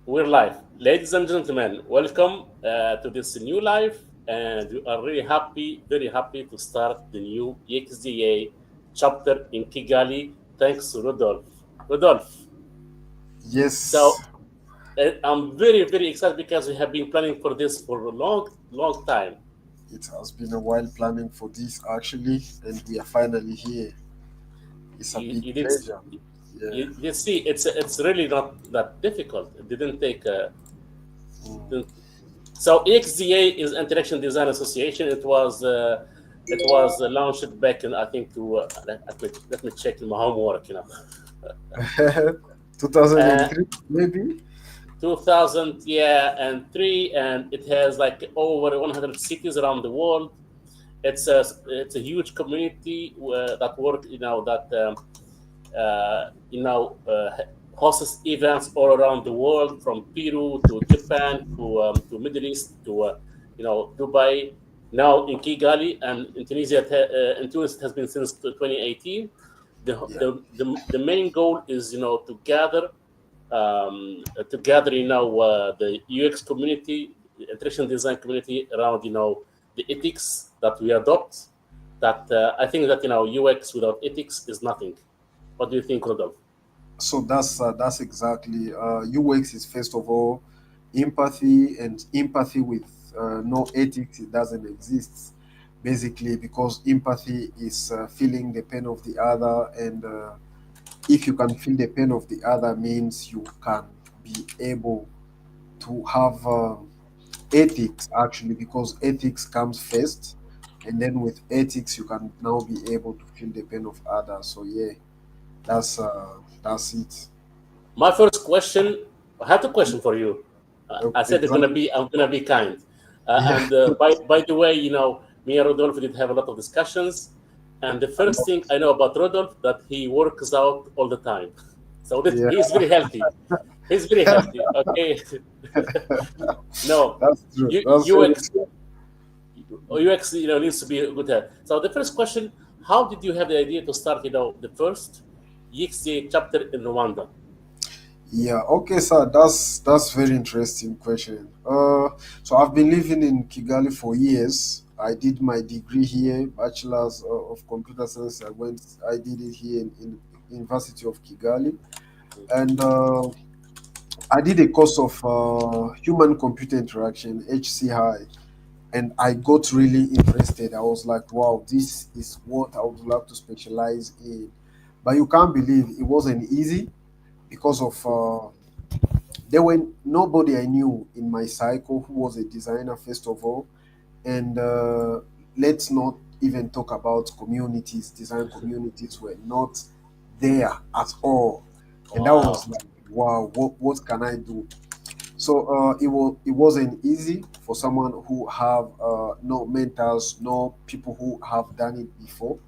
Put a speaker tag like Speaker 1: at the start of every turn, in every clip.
Speaker 1: We're live. Ladies and gentlemen, welcome to this new live. And we are really happy, very happy to start the new IXDA chapter in Kigali. Thanks to Rodolphe. Rodolphe, so
Speaker 2: Yes,
Speaker 1: I'm very, very excited because we have been planning for this for a long, long time.
Speaker 2: it has been a while planning for this actually, and we are finally here. It's a
Speaker 1: You,
Speaker 2: big
Speaker 1: you did
Speaker 2: pleasure. Yeah.
Speaker 1: you did see it's really not that difficult. It didn't take
Speaker 2: Mm.
Speaker 1: So IXDA is Interaction Design Association. It was launched back in I think to let me check my homework.
Speaker 2: 2003,
Speaker 1: Uh,
Speaker 2: maybe?
Speaker 1: 2000, yeah, and three, and it has like over 100 cities around the world. It's a huge community that work that uh, you know uh, hosts events all around the world, from Peru to Japan to Middle East to Dubai. Now in Kigali and in Tunisia, in Tunis, it has been since 2018.
Speaker 2: Yeah.
Speaker 1: The main goal is to gather the UX community, the interaction design community around the ethics that we adopt. That I think that UX without ethics is nothing. What do you think, Rodolphe?
Speaker 2: So that's exactly UX is first of all empathy, and empathy with no ethics it doesn't exist. Basically, because empathy is feeling the pain of the other, and if you can feel the pain of the other means you can be able to have ethics actually, because ethics comes first, and then with ethics you can now be able to feel the pain of others. So yeah, that's it.
Speaker 1: My first question, I have a question for you. I said
Speaker 2: Exactly.
Speaker 1: I'm gonna be kind.
Speaker 2: Yeah.
Speaker 1: And by the way, me and Rodolphe did have a lot of discussions. And the
Speaker 2: I
Speaker 1: first
Speaker 2: know.
Speaker 1: thing I know about Rodolphe that he works out all the time. So that
Speaker 2: Yeah.
Speaker 1: he's very healthy. He's very healthy. Okay. No,
Speaker 2: That's true. That's very
Speaker 1: UX
Speaker 2: true.
Speaker 1: UX needs to be a good health. So the first question: how did you have the idea to start the first IXDA chapter in Rwanda?
Speaker 2: Yeah, okay, sir. That's very interesting question. So I've been living in Kigali for years. I did my degree here, bachelor's of computer science. I did it here in University of Kigali, and I did a course of human computer interaction (HCI), and I got really interested. I was like, wow, this is what I would like to specialize in. But you can't believe it wasn't easy because of there were nobody I knew in my cycle who was a designer, first of all. And let's not even talk about communities. Design communities were not there at all. And that
Speaker 1: Wow.
Speaker 2: was like, wow, what can I do? So it wasn't easy for someone who have no mentors, no people who have done it before.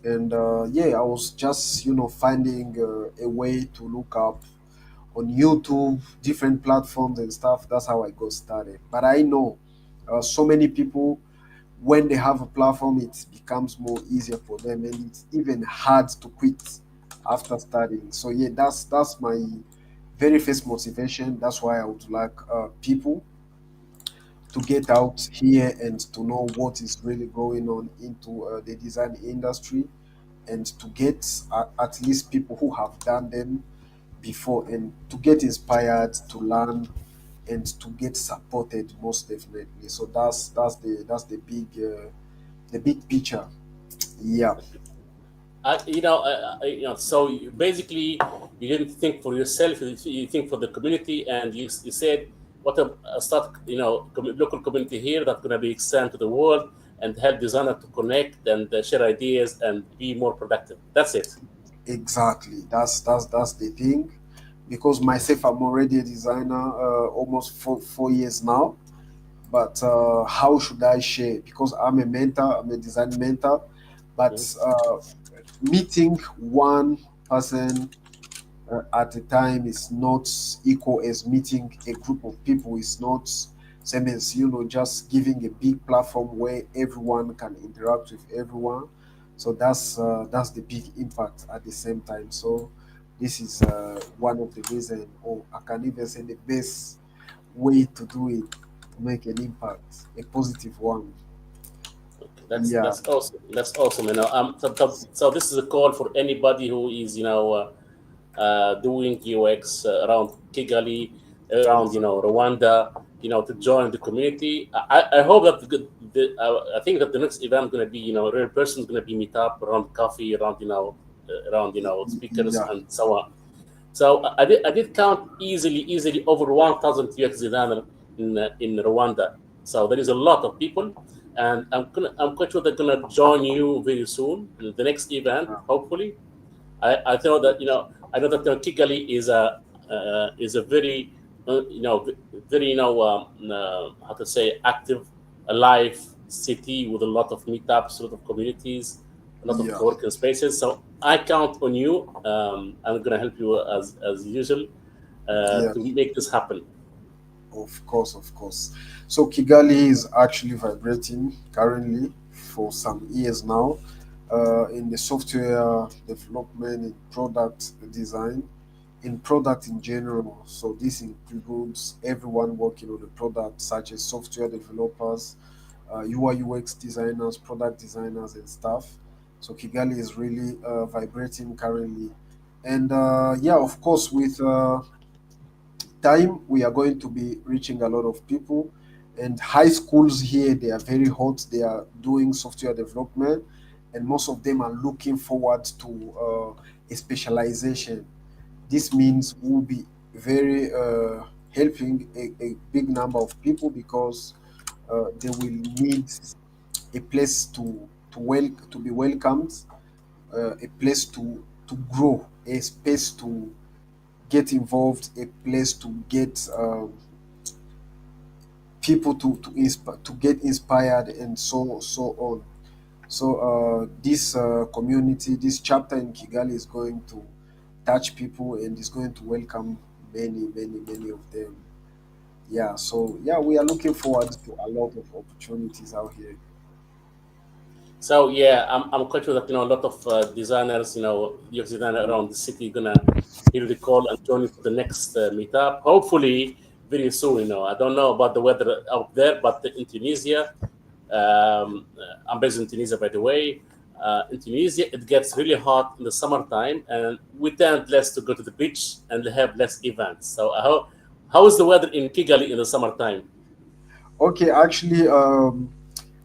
Speaker 2: And yeah, I was just finding a way to look up on YouTube, different platforms and stuff. That's how I got started. But I know so many people, when they have a platform, it becomes more easier for them, and it's even hard to quit after studying. So yeah, that's my very first motivation. That's why I would like people to get out here and to know what is really going on into the design industry, and to get at least people who have done them before, and to get inspired to learn and to get supported, most definitely. So that's the big picture. Yeah.
Speaker 1: So basically, you didn't think for yourself; you think for the community, and you said, "What a start, local community here that's going to be extended to the world and help designer to connect and share ideas and be more productive." That's it.
Speaker 2: Exactly. That's the thing, because myself, I'm already a designer, almost four years now. But how should I share? Because I'm a mentor, I'm a design mentor, but
Speaker 1: Mhm.
Speaker 2: meeting one person at a time is not equal as meeting a group of people. Is not same as just giving a big platform where everyone can interact with everyone. So that's the big impact at the same time. So This is one of the reasons, or I can even say the best way to do it, to make an impact, a positive one.
Speaker 1: Okay,
Speaker 2: Yeah,
Speaker 1: that's awesome. That's awesome. So this is a call for anybody who is doing UX around Kigali, around
Speaker 2: exactly.
Speaker 1: Rwanda, to join the community. I hope that I think that the next event going to be real person's going to be meet up around coffee, around around speakers
Speaker 2: Yeah,
Speaker 1: and so on. So I did count easily over 1,000 UX designer in Rwanda. So there is a lot of people, and I'm quite sure they're gonna join you very soon in the next event.
Speaker 2: yeah,
Speaker 1: Hopefully, I know that I know that Kigali is a very very how to say active, alive city with a lot of meetups, a lot of communities, a lot of
Speaker 2: yeah,
Speaker 1: co-working spaces. So I count on you. I'm gonna help you as usual
Speaker 2: yeah.
Speaker 1: to make this happen.
Speaker 2: Of course, of course. So Kigali is actually vibrating currently for some years now, in the software development, in product design, in product in general. So this includes everyone working on the product, such as software developers, UI UX designers, product designers, and stuff. So Kigali is really vibrating currently, and yeah, of course, with time we are going to be reaching a lot of people, and high schools here, they are very hot, they are doing software development, and most of them are looking forward to a specialization. This means we'll be very helping a big number of people, because they will need a place to be welcomed, a place to grow, a space to get involved, a place to get people to get inspired, and so on. So this community, this chapter in Kigali is going to touch people, and is going to welcome many of them. Yeah, so yeah, we are looking forward to a lot of opportunities out here.
Speaker 1: So yeah, I'm quite sure that a lot of designers, UX designer around the city gonna hear the call and join you for the next meetup. Hopefully very soon. I don't know about the weather out there, but in Tunisia, I'm based in Tunisia, by the way. In Tunisia, it gets really hot in the summertime, and we tend less to go to the beach and have less events. So how is the weather in Kigali in the summertime?
Speaker 2: Okay, actually,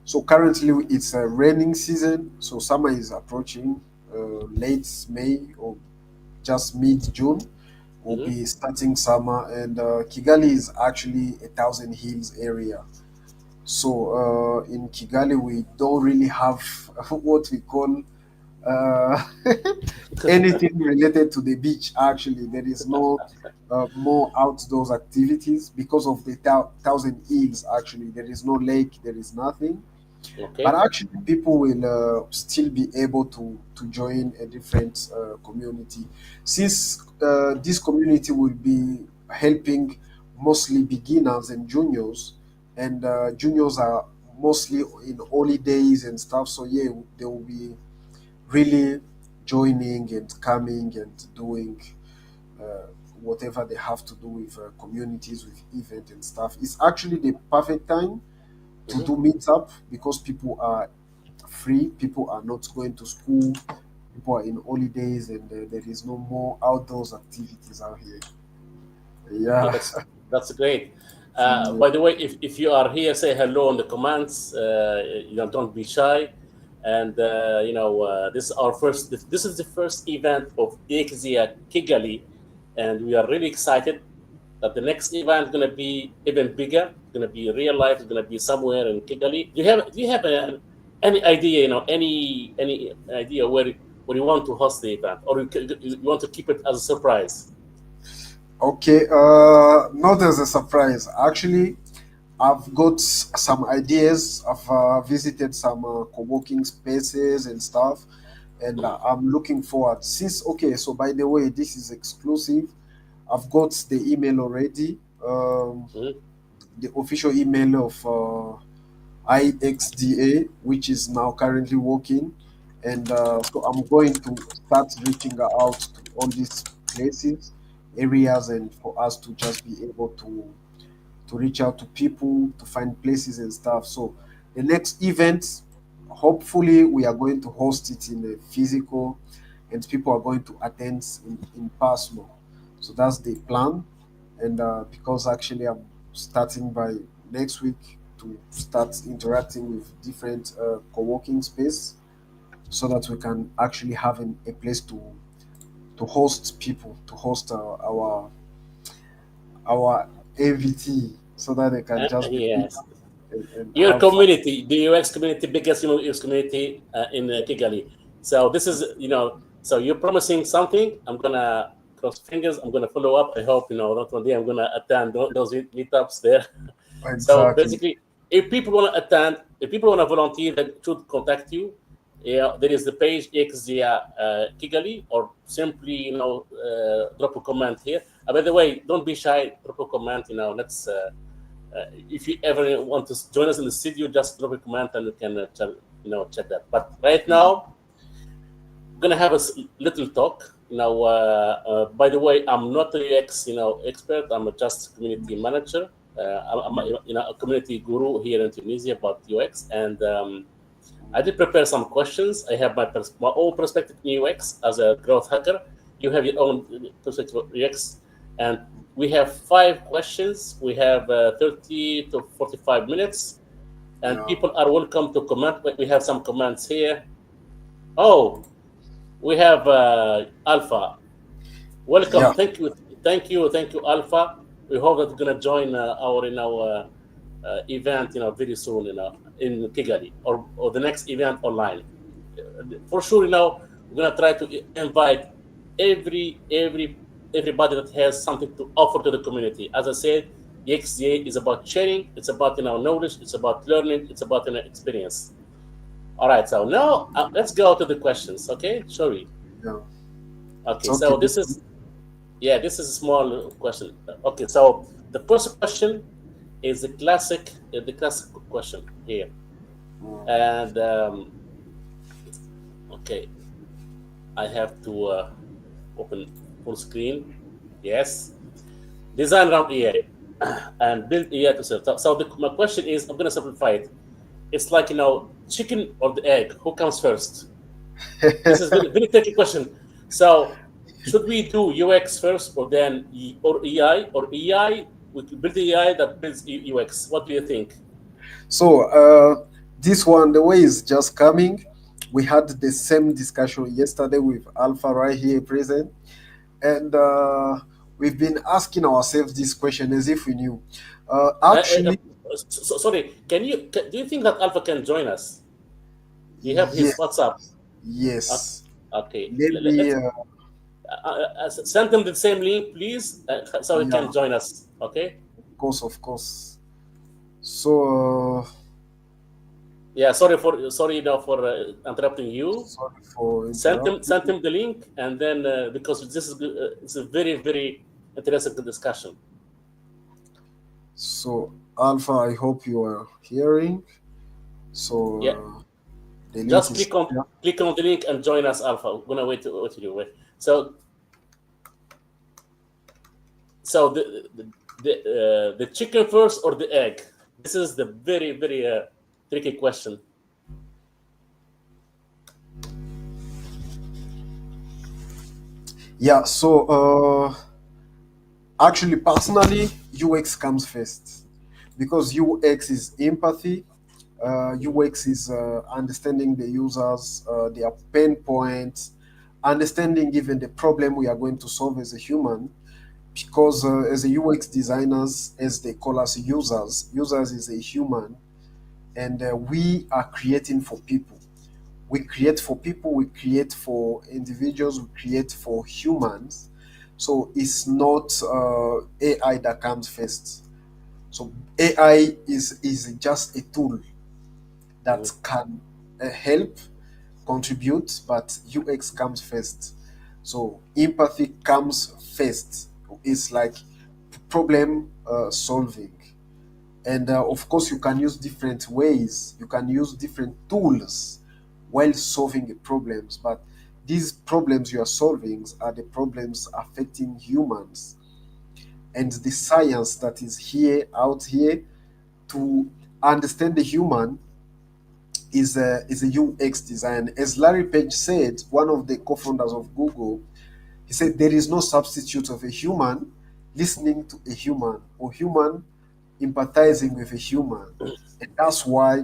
Speaker 2: so currently it's a raining season, so summer is approaching. Late May or just mid June will
Speaker 1: Hmm.
Speaker 2: be starting summer, and Kigali is actually a Thousand Hills area. So in Kigali, we don't really have what we call uh, anything related to the beach. Actually, there is no more outdoors activities because of the Thousand Hills. Actually, there is no lake, there is nothing. But
Speaker 1: Okay.
Speaker 2: actually, people will still be able to join a different community, since this community will be helping mostly beginners and juniors, and juniors are mostly in holidays and stuff. So yeah, they will be really joining and coming and doing uh, whatever they have to do with communities, with event and stuff. It's actually the perfect time to
Speaker 1: Mhm.
Speaker 2: do meetup, because people are free, people are not going to school, people are in holidays, and there is no more outdoors activities out here.
Speaker 1: Okay,
Speaker 2: Yeah.
Speaker 1: that's great.
Speaker 2: Yeah.
Speaker 1: By the way, if you are here, say hello in the comments. Don't be shy. And this is our first. This is the first event of IXDA Kigali, and we are really excited that the next event is going to be even bigger. It's going to be real life. It's going to be somewhere in Kigali. Do you have any idea? Any idea where you want to host the event, or you want to keep it as a surprise?
Speaker 2: Okay, not as a surprise. Actually, I've got some ideas. I've visited some co-working spaces and stuff, and
Speaker 1: Mhm.
Speaker 2: I'm looking forward. Since okay, so by the way, this is exclusive. I've got the email already.
Speaker 1: Mhm.
Speaker 2: The official email of IXDA, which is now currently working. And so I'm going to start reaching out to all these places, areas, and for us to just be able to reach out to people, to find places and stuff. So the next event, hopefully, we are going to host it in a physical, and people are going to attend in person. So that's the plan. And because actually I'm starting by next week to start interacting with different co-working space, so that we can actually have a place to host people, to host our AVT, so that they can just be
Speaker 1: Yes.
Speaker 2: and
Speaker 1: Your
Speaker 2: have fun.
Speaker 1: community, the UX community, biggest UX community in Kigali. So this is, so you're promising something. I'm gonna cross fingers. I'm gonna follow up. I hope not one day I'm gonna attend those meetups there. So
Speaker 2: Exactly.
Speaker 1: basically, if people want to attend, if people want to volunteer, they should contact you. Yeah, there is the page IXDA Kigali, or simply drop a comment here. By the way, don't be shy. Drop a comment. Let's. If you ever want to join us in the studio, just drop a comment and we can check that. But right now, we're gonna have a little talk. By the way, I'm not a UX expert. I'm just community manager. I'm a community guru here in Tunisia about UX, and I did prepare some questions. I have my own perspective in UX as a growth hacker. You have your own perspective of UX, and we have 5 questions. We have 30 to 45 minutes, and
Speaker 2: Yeah.
Speaker 1: people are welcome to comment. We have some comments here. Oh, we have Alpha. Welcome.
Speaker 2: Yeah.
Speaker 1: Thank you, Alpha. We hope that you're gonna join our event very soon in Kigali, or the next event online. For sure, we're gonna try to invite everybody that has something to offer to the community. As I said, the XDA is about sharing. It's about knowledge. It's about learning. It's about experience. All right. So now let's go to the questions. Okay, sorry.
Speaker 2: Yeah. It's
Speaker 1: Okay.
Speaker 2: okay.
Speaker 1: So this is a small question. Okay. So the first question is the classic question here,
Speaker 2: Mm.
Speaker 1: and okay, I have to open full screen. Yes, design around AI and build AI to serve. So my question is, I'm gonna simplify it. It's like chicken or the egg. Who comes first? This is very very tricky question. So should we do UX first, or then or AI, or AI? We could build AI that builds UX. What do you think?
Speaker 2: So this one, the way is just coming. We had the same discussion yesterday with Alpha right here present, and we've been asking ourselves this question as if we knew. Actually,
Speaker 1: Sorry, do you think that Alpha can join us? Do you have his
Speaker 2: yes,
Speaker 1: WhatsApp? Uh,
Speaker 2: yes.
Speaker 1: Okay,
Speaker 2: Let me.
Speaker 1: let's send him the same link, please, so he
Speaker 2: Yeah,
Speaker 1: can join us. Okay.
Speaker 2: of course, of course. So
Speaker 1: Yeah. Sorry for interrupting you.
Speaker 2: sorry for
Speaker 1: Send him
Speaker 2: interrupting.
Speaker 1: send him the link, and then because this is it's a very very interesting discussion.
Speaker 2: So Alpha, I hope you are hearing. So
Speaker 1: Yeah.
Speaker 2: the link
Speaker 1: Just
Speaker 2: is
Speaker 1: click on
Speaker 2: here.
Speaker 1: click on the link and join us, Alpha. We're gonna wait to you. Wait. So the chicken first or the egg? This is the very very tricky question.
Speaker 2: Yeah. So actually, personally, UX comes first because UX is empathy. UX is understanding the users, their pain points, understanding even the problem we are going to solve as a human. Because as a UX designers, as they call us users is a human, and we are creating for people. We create for people, we create for individuals, we create for humans. So it's not AI that comes first. So AI is just a tool
Speaker 1: Mhm.
Speaker 2: that can help contribute, but UX comes first. So empathy comes first. It's like problem solving. And of course, you can use different ways, you can use different tools while solving the problems. But these problems you are solving are the problems affecting humans, and the science that is here out here to understand the human is a UX design. As Larry Page said, one of the co-founders of Google, he said there is no substitute of a human listening to a human or human empathizing with a human. And that's why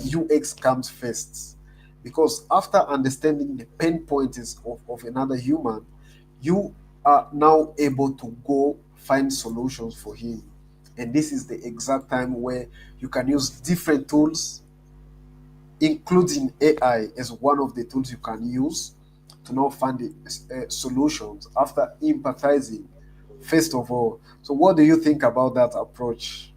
Speaker 2: UX comes first. Because after understanding the pain points of another human, you are now able to go find solutions for him. And this is the exact time where you can use different tools, including AI as one of the tools you can use to now find the solutions after empathizing, first of all. So, what do you think about that approach?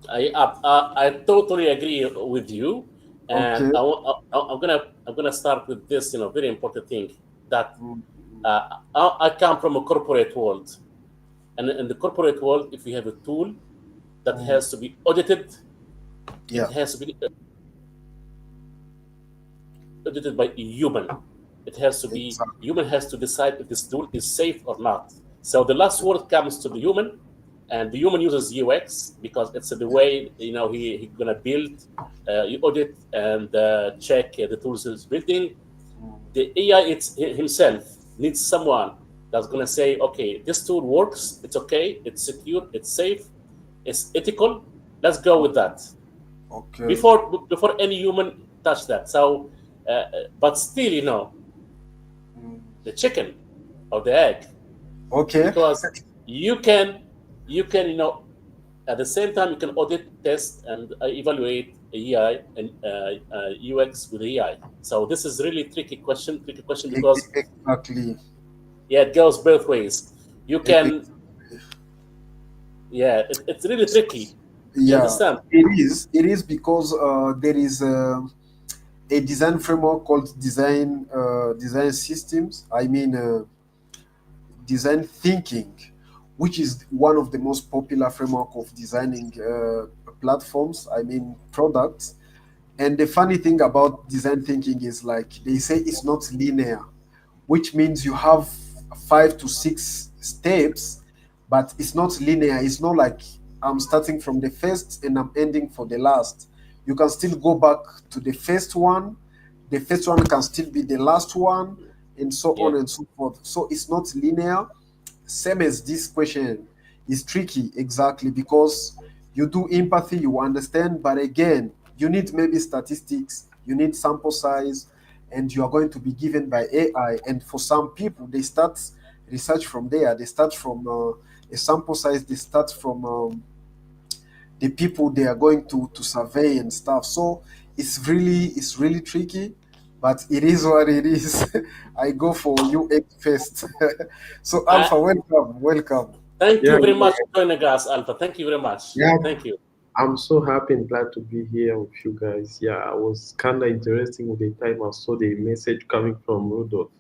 Speaker 1: I totally agree with you, and
Speaker 2: Okay.
Speaker 1: I'm gonna start with this, very important thing that
Speaker 2: Mm,
Speaker 1: I come from a corporate world, and in the corporate world, if you have a tool that
Speaker 2: mm,
Speaker 1: has to be audited, it
Speaker 2: yeah,
Speaker 1: has to be audited by a human. It has to be
Speaker 2: exactly.
Speaker 1: human has to decide if this tool is safe or not. So the last word comes to the human, and the human uses UX because it's the way he gonna build, you audit and check the tools is building.
Speaker 2: Mm,
Speaker 1: The AI himself needs someone that's gonna say, okay, this tool works, it's okay, it's secure, it's safe, it's ethical. Let's go with that
Speaker 2: okay.
Speaker 1: before any human touch that. So, but still,
Speaker 2: Mm,
Speaker 1: the chicken or the egg,
Speaker 2: okay.
Speaker 1: because you can at the same time you can audit, test, and evaluate AI and UX with AI. So this is really tricky question because
Speaker 2: Exactly.
Speaker 1: yeah, it goes both ways. You
Speaker 2: E- e-
Speaker 1: can yeah, it's really tricky. You
Speaker 2: yeah,
Speaker 1: understand?
Speaker 2: it is. It is because there is a design framework called design systems. I mean, design thinking, which is one of the most popular framework of designing platforms. I mean, products. And the funny thing about design thinking is like they say it's not linear, which means you have 5 to 6 steps, but it's not linear. It's not like I'm starting from the first and I'm ending for the last. You can still go back to the first one. The first one can still be the last one, and so
Speaker 1: Yeah.
Speaker 2: on and so forth. So it's not linear. Same as this question is tricky, exactly, because you do empathy, you understand, but again, you need maybe statistics, you need sample size, and you are going to be given by AI. And for some people, they start research from there. They start from a sample size. They start from the people they are going to survey and stuff. So it's really tricky, but it is what it is. I go for UX first. So
Speaker 1: I
Speaker 2: Alpha, welcome, welcome.
Speaker 1: thank
Speaker 3: Yeah,
Speaker 1: you very much for joining us, Alpha. Thank you very much.
Speaker 3: yeah.
Speaker 1: Thank you.
Speaker 3: I'm so happy and glad to be here with you guys. Yeah, I was kind of interesting with the time I saw the message coming from Rudolph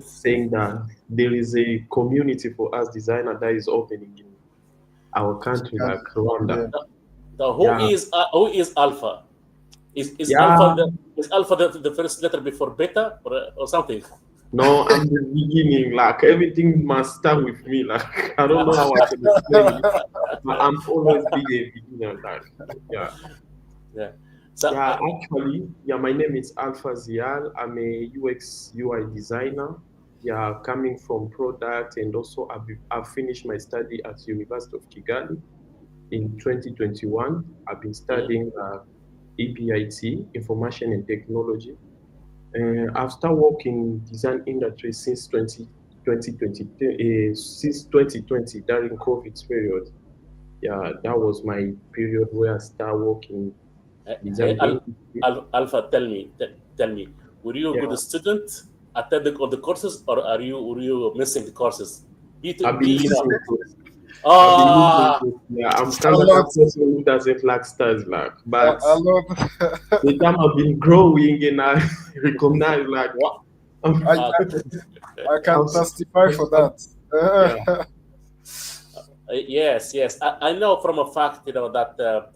Speaker 3: saying that there is a community for us designer that is opening in our country, like
Speaker 2: Kigali.
Speaker 3: Rwanda.
Speaker 2: Yeah.
Speaker 1: So
Speaker 3: Yeah,
Speaker 1: who is Alpha? Is
Speaker 3: yeah.
Speaker 1: Alpha the first letter before beta or something?
Speaker 3: No, I'm the beginning. Like everything must start with me. Like I don't know how I can explain it, but I'm always be a beginner. Like yeah.
Speaker 1: Yeah. So
Speaker 3: Yeah, actually, yeah, my name is Alpha Zial. I'm a UX UI designer. Yeah, coming from product and also I've finished my study at University of Kigali in 2021. I've been
Speaker 1: mhm.
Speaker 3: studying EBIT, Information and Technology. I've started working in design industry since 2020, since 2020 during COVID period. Yeah, that was my period where I started working
Speaker 1: Hey,
Speaker 3: design industry.
Speaker 1: Alpha, tell me, were you a
Speaker 3: Yeah.
Speaker 1: good student, attending all the courses, or were you missing the courses?
Speaker 3: I've
Speaker 1: Be
Speaker 3: been missing it. I've been missing
Speaker 1: Ah,
Speaker 3: it. Yeah, I'm
Speaker 2: A
Speaker 3: kind of
Speaker 2: lot,
Speaker 3: that person who doesn't like stars, like. But
Speaker 2: a lot.
Speaker 3: the time I've been growing and I recognize, like,
Speaker 1: what?
Speaker 3: I'm,
Speaker 2: I,
Speaker 1: Uh,
Speaker 2: I
Speaker 3: I'm,
Speaker 2: can testify for that.
Speaker 3: yeah,
Speaker 1: yes. I know from a fact, that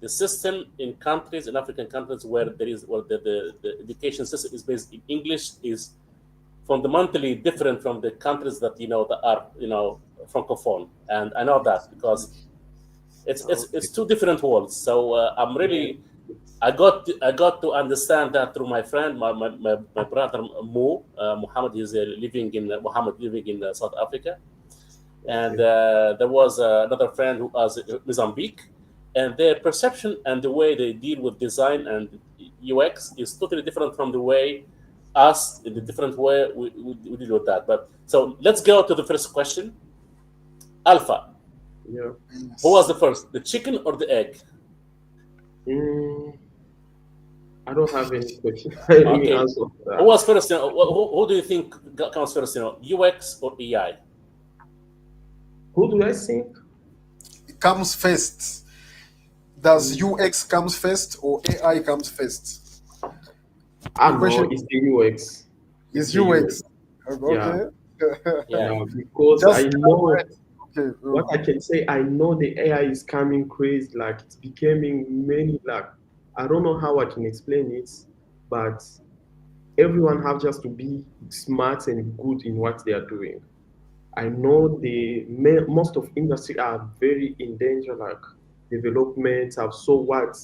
Speaker 1: the system in African countries where there is where the education system is based in English is fundamentally different from the countries that that are francophone, and I know that because it's two different worlds. So I'm
Speaker 3: Yeah.
Speaker 1: really I got to understand that through my friend, my brother Muhammad. He's Muhammad living in South Africa, and
Speaker 3: Okay.
Speaker 1: there was another friend who was in Mozambique, and their perception and the way they deal with design and UX is totally different from the way us in the different way we deal with that. But so let's go to the first question. Alpha,
Speaker 3: Yeah.
Speaker 1: who was
Speaker 2: Yes.
Speaker 1: the first, the chicken or the egg?
Speaker 3: Mm, I don't have any question. Any
Speaker 1: Okay,
Speaker 3: answer for
Speaker 1: who
Speaker 3: that.
Speaker 1: was first? Who do you think comes first? UX or AI?
Speaker 3: Who do I think?
Speaker 2: It comes first. Does
Speaker 3: Mm,
Speaker 2: UX comes first or AI comes first?
Speaker 3: I
Speaker 2: The
Speaker 3: know
Speaker 2: question
Speaker 3: it's the UX. It's
Speaker 2: is
Speaker 3: the UX.
Speaker 2: UX.
Speaker 3: Yeah.
Speaker 2: Okay.
Speaker 1: Yeah.
Speaker 3: Yeah. Because I
Speaker 2: Just
Speaker 3: know
Speaker 2: elaborate. Okay.
Speaker 3: what I can say. I know the AI is coming crazy. Like it's becoming many. Like I don't know how I can explain it, but everyone have just to be smart and good in what they are doing. I know most of industry are very in danger, like development. I've saw what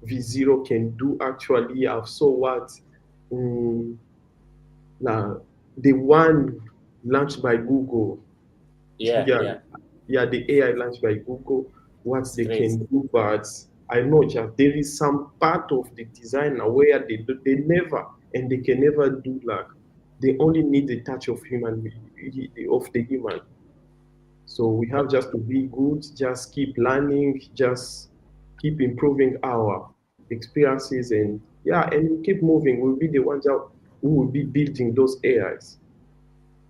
Speaker 3: V0 can do actually. I've saw what um, now the one launched by Google.
Speaker 1: Yeah,
Speaker 3: Yeah,
Speaker 1: yeah,
Speaker 3: yeah, the AI launched by Google, what
Speaker 1: it's
Speaker 3: they
Speaker 1: crazy.
Speaker 3: can do, but I know just there is some part of the design where they never and they can never do like they only need the touch of of the human. So we have just to be good, just keep learning, just keep improving our experiences, and yeah, and keep moving. We'll be the ones out who will be building those AIs.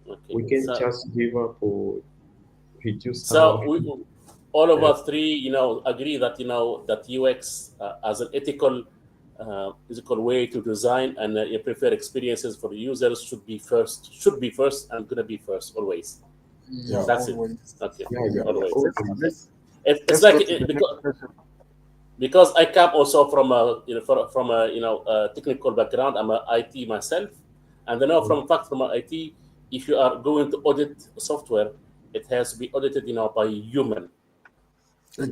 Speaker 1: Okay,
Speaker 3: We can't
Speaker 1: so
Speaker 3: just give up or reduce our.
Speaker 1: so all of us three, agree that that UX as an ethical way to design and prefer experiences for the users should be first, and gonna be first always.
Speaker 2: Yeah,
Speaker 3: Yeah,
Speaker 1: That's it.
Speaker 2: always.
Speaker 1: Okay,
Speaker 3: yeah,
Speaker 2: Okay.
Speaker 3: yeah, yeah.
Speaker 1: always.
Speaker 2: Let's
Speaker 3: Okay.
Speaker 1: Yeah.
Speaker 2: let's
Speaker 1: It's
Speaker 2: let's
Speaker 1: like
Speaker 2: go to the next question.
Speaker 1: because I come also from from a technical background. I'm a IT myself, and I know from fact from IT, if you are going to audit software, it has to be audited by a human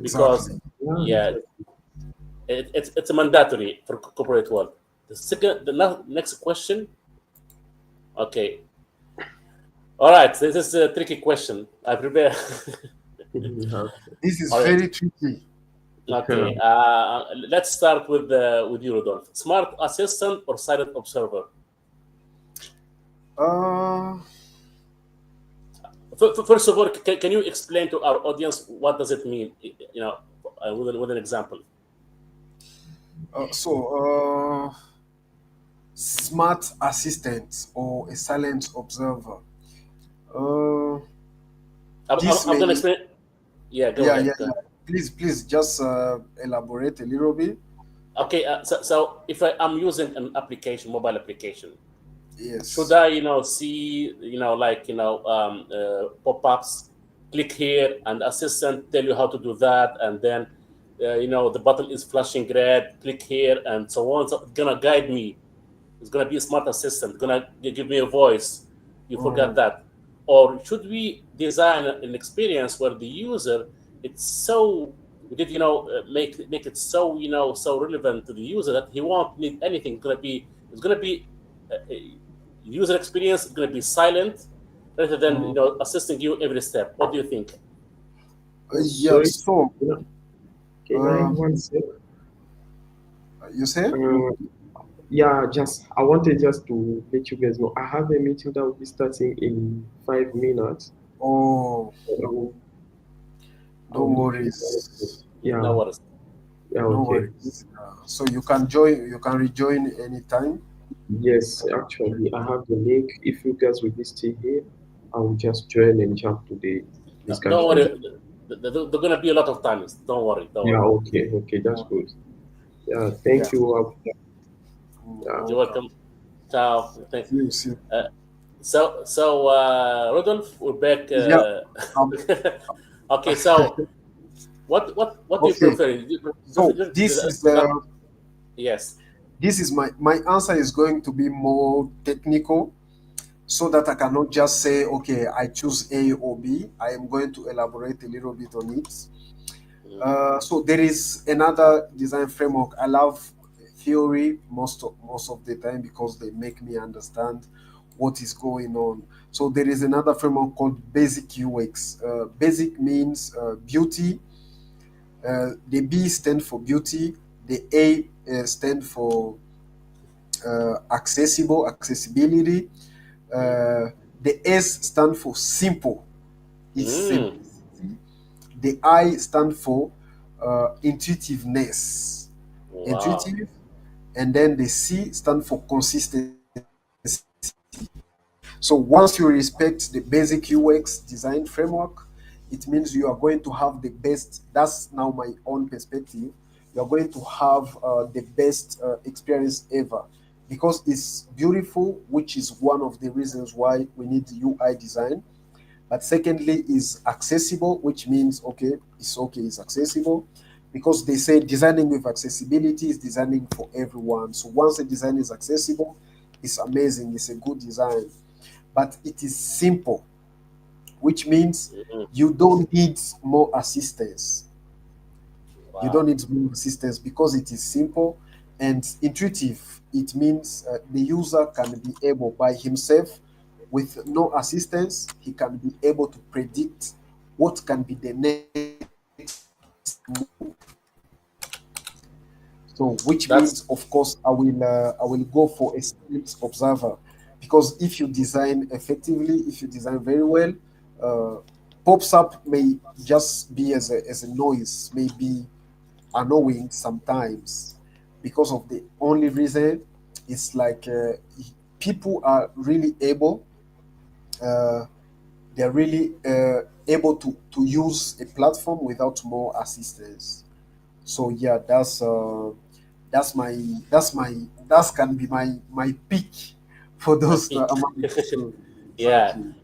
Speaker 1: because
Speaker 2: Exactly.
Speaker 3: Yeah,
Speaker 1: yeah,
Speaker 3: exactly.
Speaker 1: it's a mandatory for corporate world. The next question. Okay, all right. This is a tricky question. I prepare.
Speaker 3: Yeah.
Speaker 2: This is
Speaker 1: All right.
Speaker 2: very tricky.
Speaker 1: Okay. Let's start with you, Rodolphe. Smart assistant or silent observer?
Speaker 2: Uh,
Speaker 1: First of all, can you explain to our audience what does it mean? With an example.
Speaker 2: so smart assistant or a silent observer. Uh, this
Speaker 1: I'm
Speaker 2: may
Speaker 1: gonna explain. Yeah, go
Speaker 2: yeah
Speaker 1: ahead.
Speaker 2: yeah
Speaker 1: Go
Speaker 2: yeah.
Speaker 1: ahead.
Speaker 2: Please just elaborate a little bit.
Speaker 1: Okay. So if I'm using an application, mobile application, should
Speaker 2: Yes.
Speaker 1: I, see, like, pop-ups, click here, and assistant tell you how to do that, and then, the button is flashing red, click here, and so on. So it's gonna guide me. It's gonna be a smart assistant. Gonna give me a voice. You forgot
Speaker 2: Mm,
Speaker 1: that. Or should we design an experience where the user, it's so we did make it so so relevant to the user that he won't need anything. It's gonna be user experience is going to be silent rather than
Speaker 2: mm.
Speaker 1: assisting you every step. What do you think?
Speaker 2: Yeah.
Speaker 3: Sorry,
Speaker 2: So
Speaker 3: can I
Speaker 2: uh,
Speaker 3: one sec?
Speaker 2: you say?
Speaker 3: Uh, yeah, just I wanted just to let you guys know I have a meeting that will be starting in 5 minutes.
Speaker 2: Oh,
Speaker 3: So I'll
Speaker 2: no
Speaker 3: leave you guys.
Speaker 2: worries.
Speaker 1: No
Speaker 3: Yeah,
Speaker 1: worries.
Speaker 3: yeah,
Speaker 2: No
Speaker 3: okay.
Speaker 2: worries. So you can join. You can rejoin anytime.
Speaker 3: Yes, actually, I have the link. If you guys will be still here, I will just join and jump to the
Speaker 1: No, don't
Speaker 3: discussion.
Speaker 1: worry. There's going to be a lot of times. Don't worry. Don't
Speaker 3: Yeah,
Speaker 1: worry.
Speaker 3: okay, okay, that's
Speaker 2: Mm,
Speaker 3: good. Yeah,
Speaker 2: yeah.
Speaker 3: thank you. Yeah,
Speaker 1: You're
Speaker 2: Welcome.
Speaker 1: welcome. Ciao. Thank.
Speaker 2: See you. See you.
Speaker 1: Uh, Rodolphe, we're back.
Speaker 2: Yeah. Um,
Speaker 1: Okay. So what do you
Speaker 2: okay.
Speaker 1: prefer?
Speaker 2: So
Speaker 1: Yes.
Speaker 2: this is my answer is going to be more technical. so that I cannot just say, okay, I choose A or B. I am going to elaborate a little bit on it. So there is another design framework. I love theory most of the time because they make me understand what is going on. So there is another framework called Basic UX. Basic means beauty. The B stand for beauty. The A stand for accessibility. Uh, the S stand for simple. It's
Speaker 1: Mm.
Speaker 2: simplicity. The I stand for intuitiveness.
Speaker 1: Wow.
Speaker 2: Intuitive. And then the C stand for consistency. So once you respect the basic UX design framework, it means you are going to have the best. That's now my own perspective. You are going to have the best experience ever because it's beautiful, which is one of the reasons why we need UI design. But secondly, is accessible, which means okay, it's accessible because they say designing with accessibility is designing for everyone. So once a design is accessible, it's amazing, it's a good design. But it is simple, which means
Speaker 1: Mm.
Speaker 2: you don't need more assistance. You don't
Speaker 1: Wow.
Speaker 2: need more assistance because it is simple and intuitive. It means the user can be able by himself, with no assistance, he can be able to predict what can be the next move. So, which means,
Speaker 1: That's
Speaker 2: of course, I will go for a silent observer, because if you design effectively, if you design very well, uh, pops up may just be as a noise, maybe annoying sometimes, because of the only reason it's like people are really able, uh, they're really able to use a platform without more assistance. So yeah, that's my that can be my pick for
Speaker 1: a
Speaker 2: those
Speaker 1: peak.
Speaker 2: among so
Speaker 1: Yeah.
Speaker 2: exactly.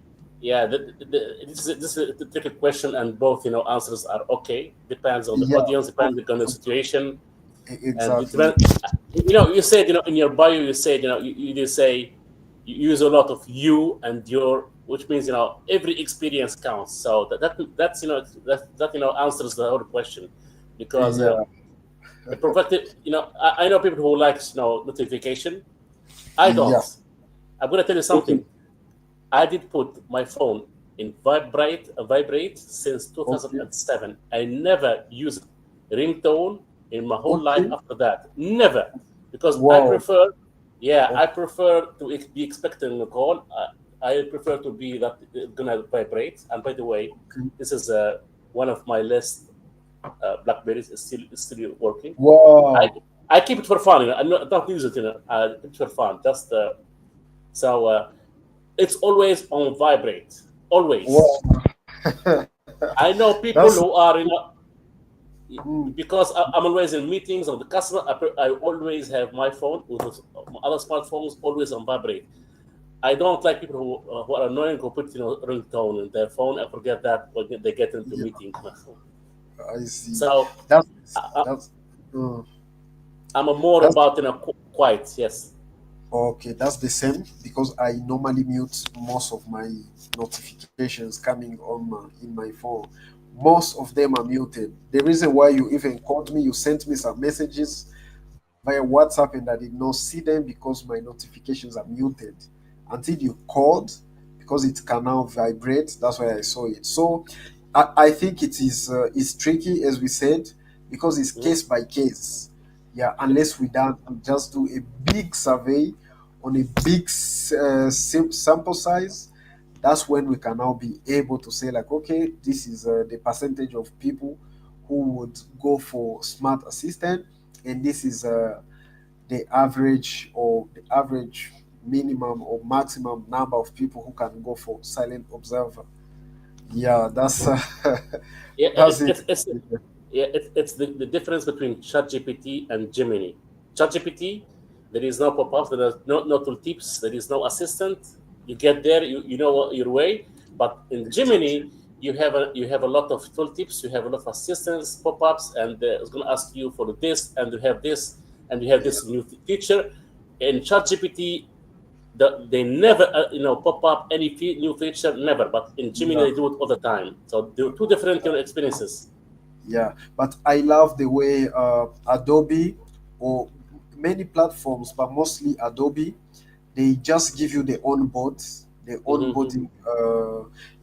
Speaker 1: Yeah, this is a tricky question, and both answers are okay. Depends on the
Speaker 2: Yeah,
Speaker 1: audience, depends on the situation, and it
Speaker 2: exactly.
Speaker 1: depends. You said in your bio, you said you did say you use a lot of you and your, which means every experience counts. So that's answers the whole question, because
Speaker 2: Yeah.
Speaker 1: it provided I know people who likes notification. I don't.
Speaker 2: Yeah.
Speaker 1: I'm gonna tell you
Speaker 2: Okay.
Speaker 1: something. I did put my phone in vibrate since
Speaker 2: Okay.
Speaker 1: 2007. I never used ringtone in my whole life
Speaker 2: Okay.
Speaker 1: after that. Never, because I
Speaker 2: Wow.
Speaker 1: prefer. Yeah, I
Speaker 2: Okay.
Speaker 1: prefer to be expecting a call. I prefer to be that gonna vibrate. And by the way,
Speaker 2: Okay.
Speaker 1: this is one of my list. Blackberries is still working. I
Speaker 2: Wow.
Speaker 1: I keep it for fun. I don't use it. Keep it for fun. Just so. It's always on vibrate, always.
Speaker 2: Wow.
Speaker 1: I know
Speaker 2: That's
Speaker 1: people who are
Speaker 2: mm,
Speaker 1: because I'm always in meetings of the customer. I always have my phone with my other smartphones always on vibrate. I don't like people who are annoying, who put ringtone in their phone and forget that when they get into
Speaker 2: yeah,
Speaker 1: meeting.
Speaker 2: I see.
Speaker 1: So
Speaker 2: That's
Speaker 1: I,
Speaker 2: that's uh,
Speaker 1: I'm a more
Speaker 2: that's
Speaker 1: about quiet. Yes.
Speaker 2: okay. That's the same because I normally mute most of my notifications coming on in my phone. Most of them are muted. The reason why you even called me, you sent me some messages via WhatsApp, and I did not see them because my notifications are muted until you called, because it can now vibrate. That's why I saw it. So I think it is tricky, as we said, because it's
Speaker 1: Mhm.
Speaker 2: case by case. Yeah, unless we just do a big survey on a big sample size, that's when we can now be able to say like, okay, this is the percentage of people who would go for smart assistant, and this is the average minimum or maximum number of people who can go for silent observer. Yeah, that's
Speaker 1: Yeah,
Speaker 2: that's it.
Speaker 1: it's the difference between ChatGPT and Gemini. ChatGPT, there is no pop-ups, there is no tooltips, there is no assistant. You get there, you know your way. But in Gemini, you have a lot of tooltips, you have a lot of assistants, pop-ups, and it's going to ask you for this, and you have this, and you have
Speaker 2: Yeah.
Speaker 1: this new feature. In ChatGPT, they never pop up any new feature, never. But in Gemini
Speaker 2: Yeah.
Speaker 1: they do it all the time. So there are two different experiences.
Speaker 2: Yeah, but I love the way Adobe or many platforms, but mostly Adobe, they just give you the
Speaker 1: Mm-hmm.
Speaker 2: onboarding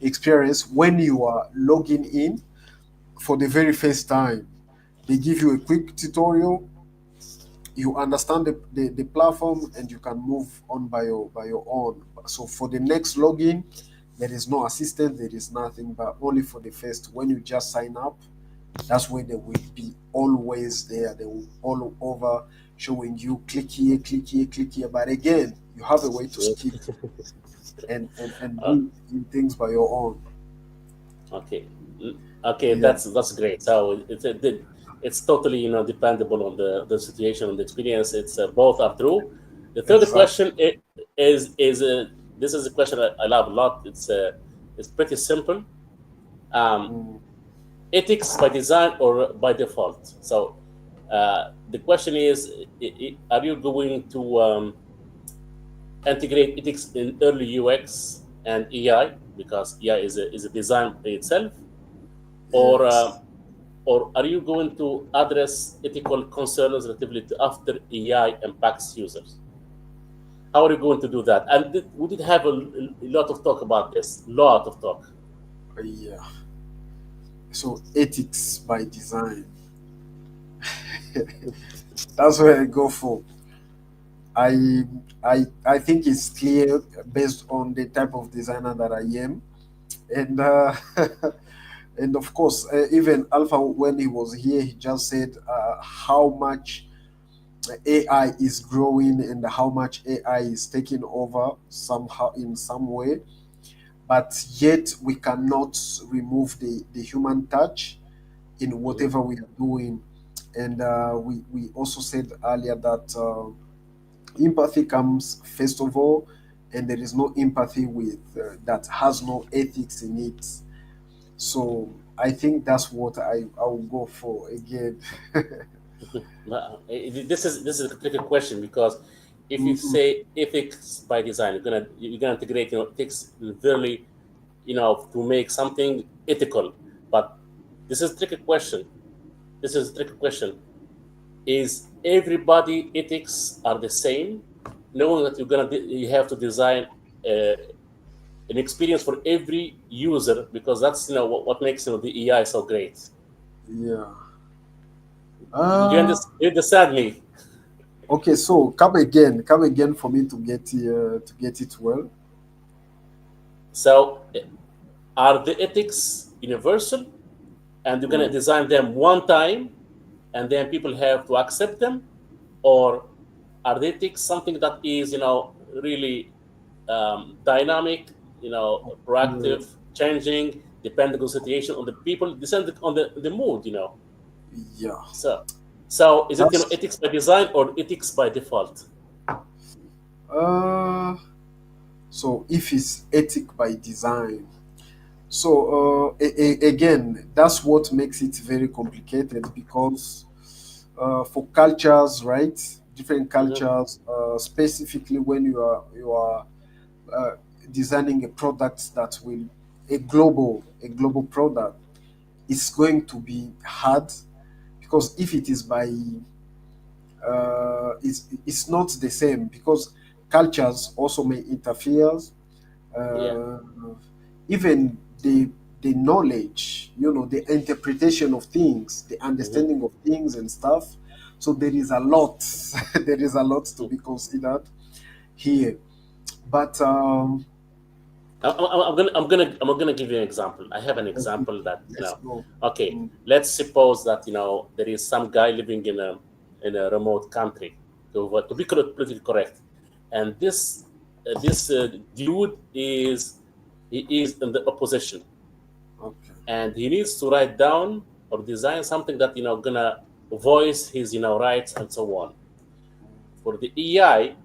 Speaker 2: experience when you are logging in for the very first time. They give you a quick tutorial, you understand the platform, and you can move on by your own. So for the next login, there is no assistant, there is nothing, but only for the first, when you just sign up, that's where they will be always there. They will all over showing you click here, click here, click here. But again, you have a way to
Speaker 1: Yeah.
Speaker 2: skip and
Speaker 1: Uh,
Speaker 2: do things by your own.
Speaker 1: okay. Okay,
Speaker 2: Yeah,
Speaker 1: that's great. So it's totally dependable on the situation and the experience. It's both are true. The third
Speaker 2: exactly.
Speaker 1: question is this is a question I love a lot. It's pretty simple. Um,
Speaker 2: Mm,
Speaker 1: Ethics by design or by default. So the question is, are you going to integrate ethics in early UX and AI, because AI is a design by itself, or
Speaker 2: yes.
Speaker 1: or are you going to address ethical concerns relatively to after AI impacts users? How are you going to do that? And we did have a lot of talk about this, lot of talk.
Speaker 2: Yeah. So ethics by design. That's where I go for. I I think it's clear based on the type of designer that I am, and and of course, even Alpha, when he was here, he just said how much AI is growing and how much AI is taking over somehow in some way, but yet we cannot remove the human touch in
Speaker 1: Mhm.
Speaker 2: whatever we are doing. And we also said earlier that empathy comes first of all, and there is no empathy with that has no ethics in it. So I think that's what I will go for again.
Speaker 1: This is a tricky question, because if you
Speaker 2: Mhm.
Speaker 1: say ethics by design, you're gonna integrate ethics literally, to make something ethical. But this is a tricky question. This is a tricky question. Is everybody ethics are the same? Knowing that you have to design uh, an experience for every user, because that's what makes the AI so great.
Speaker 2: Yeah.
Speaker 1: Did you
Speaker 2: Uh,
Speaker 1: understand me?
Speaker 2: okay, so come again for me to get it well.
Speaker 1: So are the ethics universal, and you're going to
Speaker 2: Mm.
Speaker 1: design them one time and then people have to accept them? Or are the ethics something that is really dynamic,
Speaker 2: Yeah,
Speaker 1: proactive, changing, depending on situation, on the people, descending on the mood,
Speaker 2: yeah.
Speaker 1: so is it
Speaker 2: That's
Speaker 1: ethics by design or ethics by default?
Speaker 2: uh so if it's ethic by design. So again, that's what makes it very complicated because for cultures, right? Different
Speaker 1: Hmm.
Speaker 2: cultures, specifically when you are uh, designing a product that will a global product, it's going to be hard because if it is by it's not the same because cultures also may interfere.
Speaker 1: Yeah.
Speaker 2: Uh, even the knowledge, the interpretation of things, the
Speaker 1: Hmm.
Speaker 2: understanding of things and stuff. So there is a lot, there is a lot to be considered here. But
Speaker 1: I'm gonna give you an example. I have an
Speaker 2: okay,
Speaker 1: example that
Speaker 2: let's go.
Speaker 1: Okay,
Speaker 2: Mm,
Speaker 1: let's suppose that there is some guy living in a remote country, to be politically correct, and this dude is in the opposition,
Speaker 2: okay.
Speaker 1: and he needs to write down or design something that gonna voice his rights and so on. For the AI,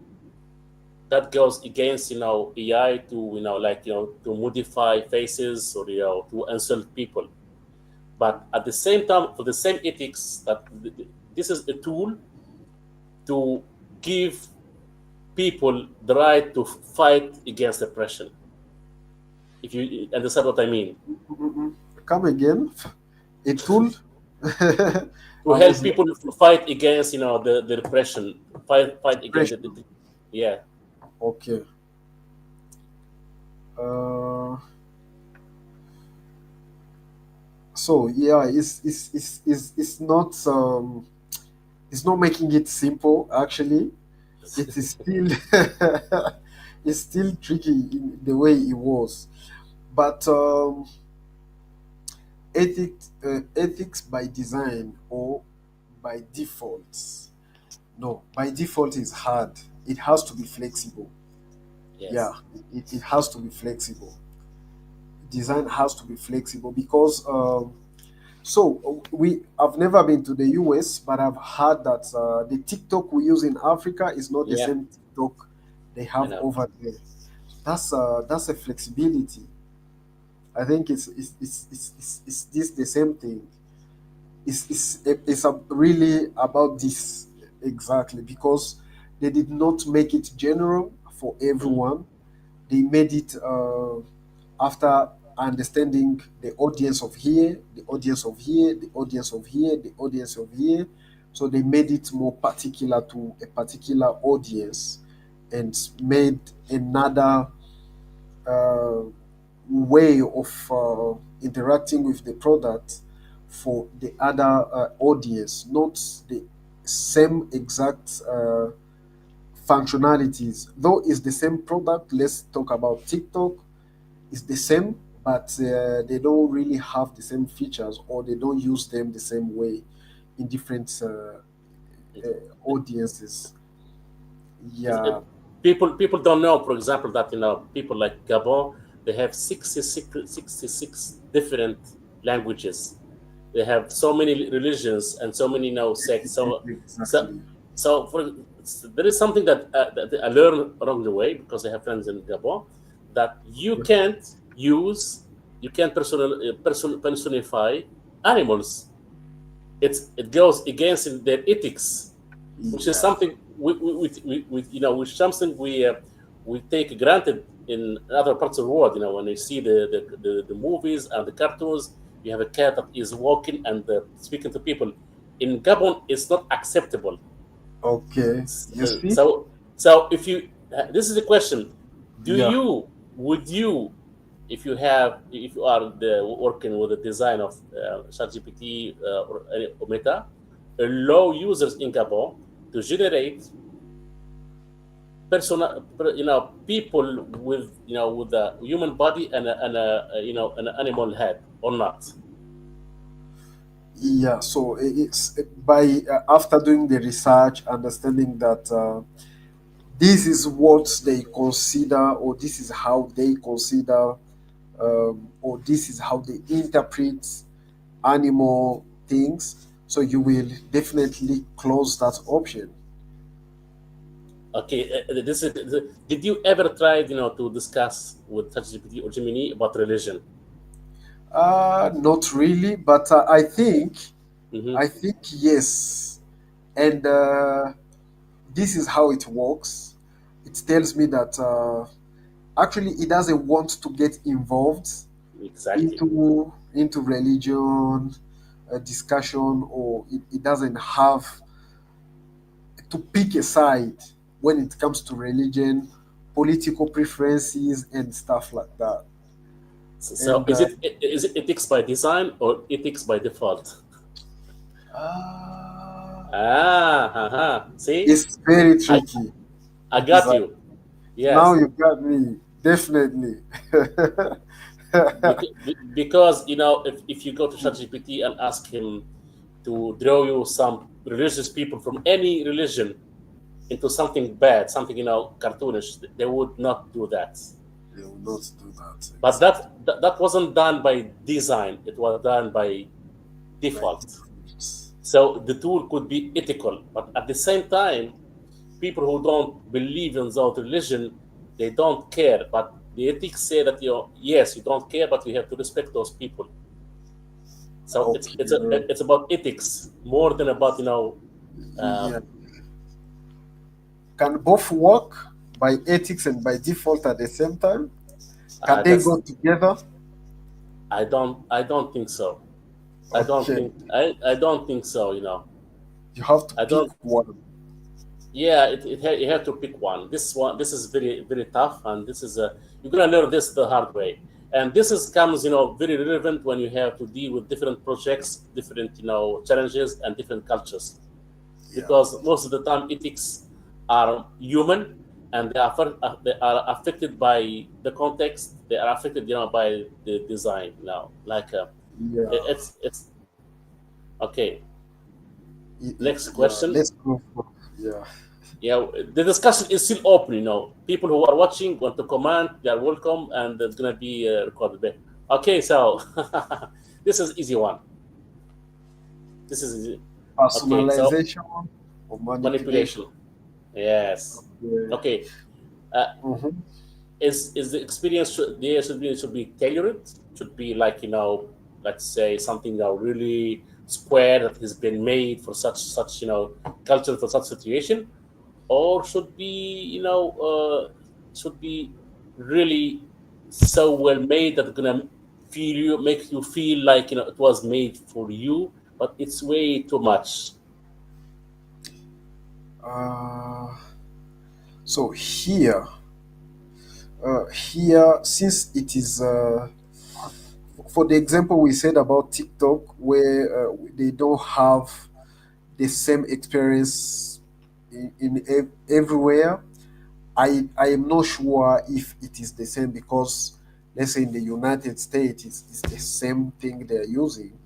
Speaker 1: that goes against AI to like to modify faces, or to insult people. But at the same time, for the same ethics, that this is a tool to give people the right to fight against oppression. If you understand what I mean,
Speaker 2: Come again. A tool.
Speaker 1: to
Speaker 2: I
Speaker 1: help
Speaker 2: was
Speaker 1: people fight against the repression, fight against
Speaker 2: pressure.
Speaker 1: yeah.
Speaker 2: Okay. Uh, so yeah, it's not making it simple. Actually, it is still it's still tricky in the way it was. But ethics by design or by default. No, by default is hard. It has to be flexible. Yeah,
Speaker 1: Yes.
Speaker 2: it has to be flexible. Design has to be flexible because we I've never been to the US, but I've heard that the TikTok we use in Africa is not the
Speaker 1: Yeah,
Speaker 2: same TikTok they
Speaker 1: I
Speaker 2: have
Speaker 1: know.
Speaker 2: over there. That's a flexibility. I think it's this the same thing. It's really about this exactly because they did not make it general for
Speaker 1: Mhm.
Speaker 2: everyone. They made it after understanding the audience of here, the audience of here, the audience of here, the audience of here. So they made it more particular to a particular audience and made another uh, way of interacting with the product for the other audience, not the same exact functionalities. Though it's the same product, let's talk about TikTok. It's the same, but they don't really have the same features or they don't use them the same way in different audiences.
Speaker 1: It's-
Speaker 2: Yeah,
Speaker 1: it- people don't know, for example, that people like Gabon, they have 66 different languages. They have so many religions and so many sects. So
Speaker 2: exactly.
Speaker 1: so for there is something that I learned along the way because I have friends in Gabon that
Speaker 2: Yeah.
Speaker 1: you can't personify animals. It goes against their ethics, which is
Speaker 2: Yeah.
Speaker 1: something which something we take granted in other parts of the world. When you see the movies and the cartoons, you have a cat that is walking and speaking to people. In Gabon, it's not acceptable.
Speaker 2: Okay. You
Speaker 1: So
Speaker 2: see?
Speaker 1: so, so if you this is the question: Do
Speaker 2: Yeah.
Speaker 1: you would you if you are working with the design of ChatGPT or Meta, allow users in Gabon to generate people with a human body and an animal head or not?
Speaker 2: Yeah. So it's by after doing the research, understanding that this is what they consider, or this is how they consider, or this is how they interpret animal things. So you will definitely close that option.
Speaker 1: Okay, did you ever try to discuss with ChatGPT or Gemini about religion?
Speaker 2: Not really, but
Speaker 1: Hmm.
Speaker 2: I think yes, and this is how it works. It tells me that actually it doesn't want to get involved
Speaker 1: Exactly.
Speaker 2: into religion discussion, or it doesn't have to pick a side when it comes to religion, political preferences, and stuff like that.
Speaker 1: So
Speaker 2: And
Speaker 1: is it ethics by design or ethics by default?
Speaker 2: uh,
Speaker 1: See,
Speaker 2: it's very
Speaker 1: I
Speaker 2: tricky.
Speaker 1: I got
Speaker 2: Exactly.
Speaker 1: you.
Speaker 2: Now
Speaker 1: Yes,
Speaker 2: you got me. Definitely.
Speaker 1: because if you go to ChatGPT and ask him to draw you some religious people from any religion into something bad, something cartoonish, they would not do that.
Speaker 2: They will not do that
Speaker 1: But
Speaker 2: exactly
Speaker 1: that wasn't done by design; it was done by
Speaker 2: by
Speaker 1: default.
Speaker 2: default.
Speaker 1: So the tool could be ethical, but at the same time, people who don't believe in that religion, they don't care. But the ethics say that yes, you don't care, but you have to respect those people. So
Speaker 2: Okay.
Speaker 1: it's about ethics more than about
Speaker 2: Yeah.
Speaker 1: um,
Speaker 2: can both work by ethics and by default at the same time? Can they
Speaker 1: That's
Speaker 2: go together?
Speaker 1: I don't think so.
Speaker 2: Okay,
Speaker 1: I don't think so.
Speaker 2: you have to
Speaker 1: I
Speaker 2: pick
Speaker 1: don't.
Speaker 2: one.
Speaker 1: Yeah, you have to pick one. This is very very tough, and this is you're gonna learn this the hard way. And this is comes very relevant when you have to deal with different projects, different challenges, and different cultures.
Speaker 2: Yeah,
Speaker 1: Because most of the time ethics are human, and they are affected by the context. They are affected by the design. Like
Speaker 2: yeah.
Speaker 1: it's okay. Next
Speaker 2: Yeah,
Speaker 1: question.
Speaker 2: let's go for, yeah.
Speaker 1: Yeah, the discussion is still open. People who are watching want to comment. They are welcome, and it's gonna be recorded there. Okay, so this is easy one. This is easy. Okay, so
Speaker 2: Personalization or manipulation?
Speaker 1: manipulation. Yes.
Speaker 2: Yeah.
Speaker 1: Okay. Uh,
Speaker 2: Mhm.
Speaker 1: is the experience should be tailored? Should be like let's say something that really square that has been made for such culture for such situation, or should be really so well made that it's gonna make you feel like it was made for you, but it's way too much.
Speaker 2: Uh, so here, since it is for the example we said about TikTok, where they don't have the same experience everywhere. I am not sure if it is the same because let's say in the United States it's the same thing they're using,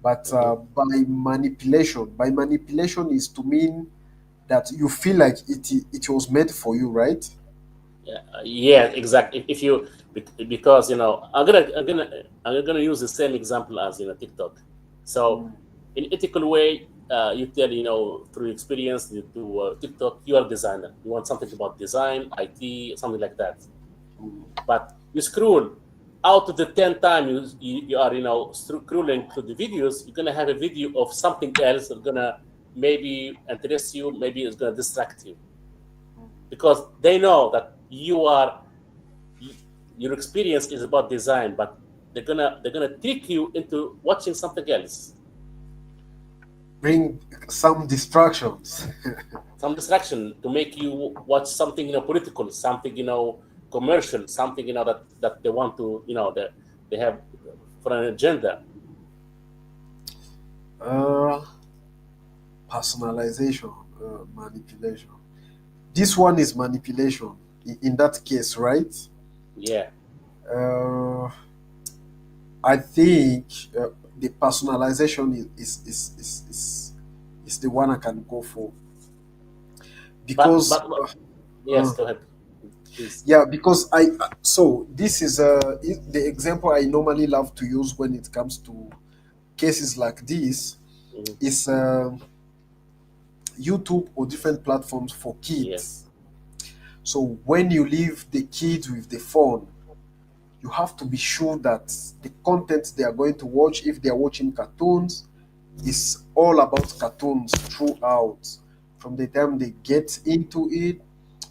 Speaker 2: but
Speaker 1: Mhm.
Speaker 2: by manipulation is to mean that you feel like it was made for you, right?
Speaker 1: Yeah, exactly. If you because I'm gonna use the same example as TikTok. So
Speaker 2: Mm,
Speaker 1: in ethical way, you tell through experience to TikTok, you are a designer. You want something about design, IT, something like that.
Speaker 2: mm.
Speaker 1: But you scroll out of the 10 times you are scrolling through the videos, you're gonna have a video of something else that's gonna maybe interest you, maybe it's gonna distract you because they know that your experience is about design, but they're gonna trick you into watching something else,
Speaker 2: Bring some distractions.
Speaker 1: some distraction to make you watch something political, something commercial, something that they want to that they have for an agenda.
Speaker 2: uh, Personalization, manipulation. This one is manipulation in that case, right?
Speaker 1: Yeah,
Speaker 2: Uh, I think the personalization is the one I can go for
Speaker 1: but
Speaker 2: because
Speaker 1: but, but
Speaker 2: uh,
Speaker 1: yes, go ahead, please.
Speaker 2: yeah, because so this is the example I normally love to use when it comes to cases like this
Speaker 1: Mhm.
Speaker 2: is YouTube or different platforms for kids.
Speaker 1: Yes,
Speaker 2: So when you leave the kids with the phone, you have to be sure that the content they are going to watch, if they are watching cartoons, is all about cartoons throughout. From the time they get into it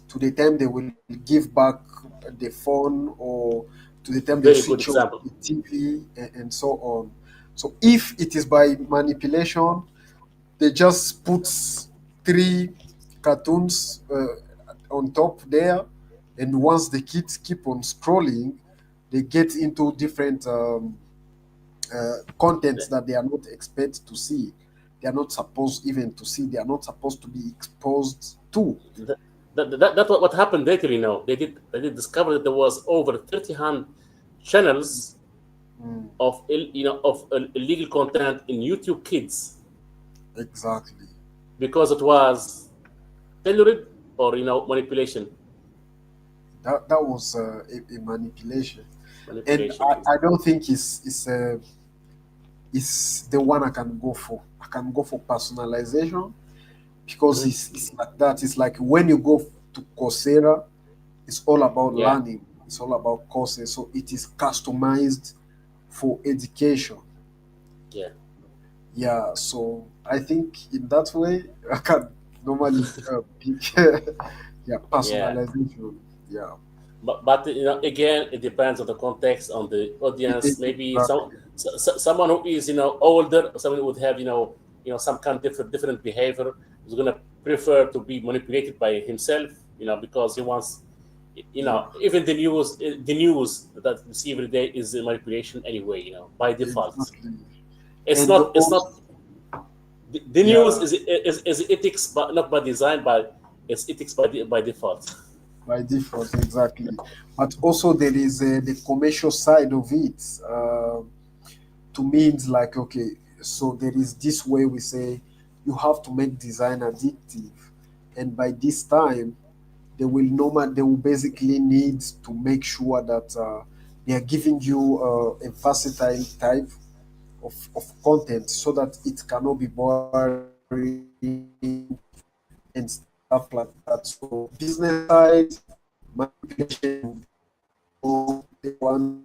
Speaker 2: to the time they will give back the phone, or to the time they
Speaker 1: very good
Speaker 2: switch off
Speaker 1: example.
Speaker 2: the TV, and so on. So if it is by manipulation, they just put three cartoons on top there, and once the kids keep on scrolling, they get into different contents that they are not expected to see. They are not supposed even to see. They are not supposed to be exposed to.
Speaker 1: That's what happened later. They did discover that there was over 30 channels
Speaker 2: Mm,
Speaker 1: of illegal content in YouTube Kids
Speaker 2: exactly.
Speaker 1: because it was tailored or manipulation.
Speaker 2: That was a manipulation, and
Speaker 1: Manipulation.
Speaker 2: I don't think it's the one I can go for. I can go for personalization because
Speaker 1: Mhm.
Speaker 2: it's like that. It's like when you go to Coursera, it's all about
Speaker 1: Yeah,
Speaker 2: learning. It's all about courses. So it is customized for education.
Speaker 1: yeah.
Speaker 2: Yeah. So I think in that way, I can. normally yeah,
Speaker 1: Yeah.
Speaker 2: personalization. Yeah,
Speaker 1: But again, it depends on the context, on the audience. Maybe
Speaker 2: exactly.
Speaker 1: someone who is older, someone who would have some kind of different behavior is gonna prefer to be manipulated by himself, because he wants,
Speaker 2: Yeah,
Speaker 1: even the news that you see every day is a manipulation anyway, by default.
Speaker 2: exactly.
Speaker 1: It's
Speaker 2: And
Speaker 1: not it's
Speaker 2: also,
Speaker 1: not the news
Speaker 2: yeah,
Speaker 1: is ethics, but not by design, but it's ethics by default.
Speaker 2: by default, exactly. But also there is the commercial side of it. To me, it's like, okay, so there is this way we say you have to make design addictive, and by this time they will basically need to make sure that they are giving you a versatile type of content so that it cannot be boring and stuff like that. So business side manipulation will be the one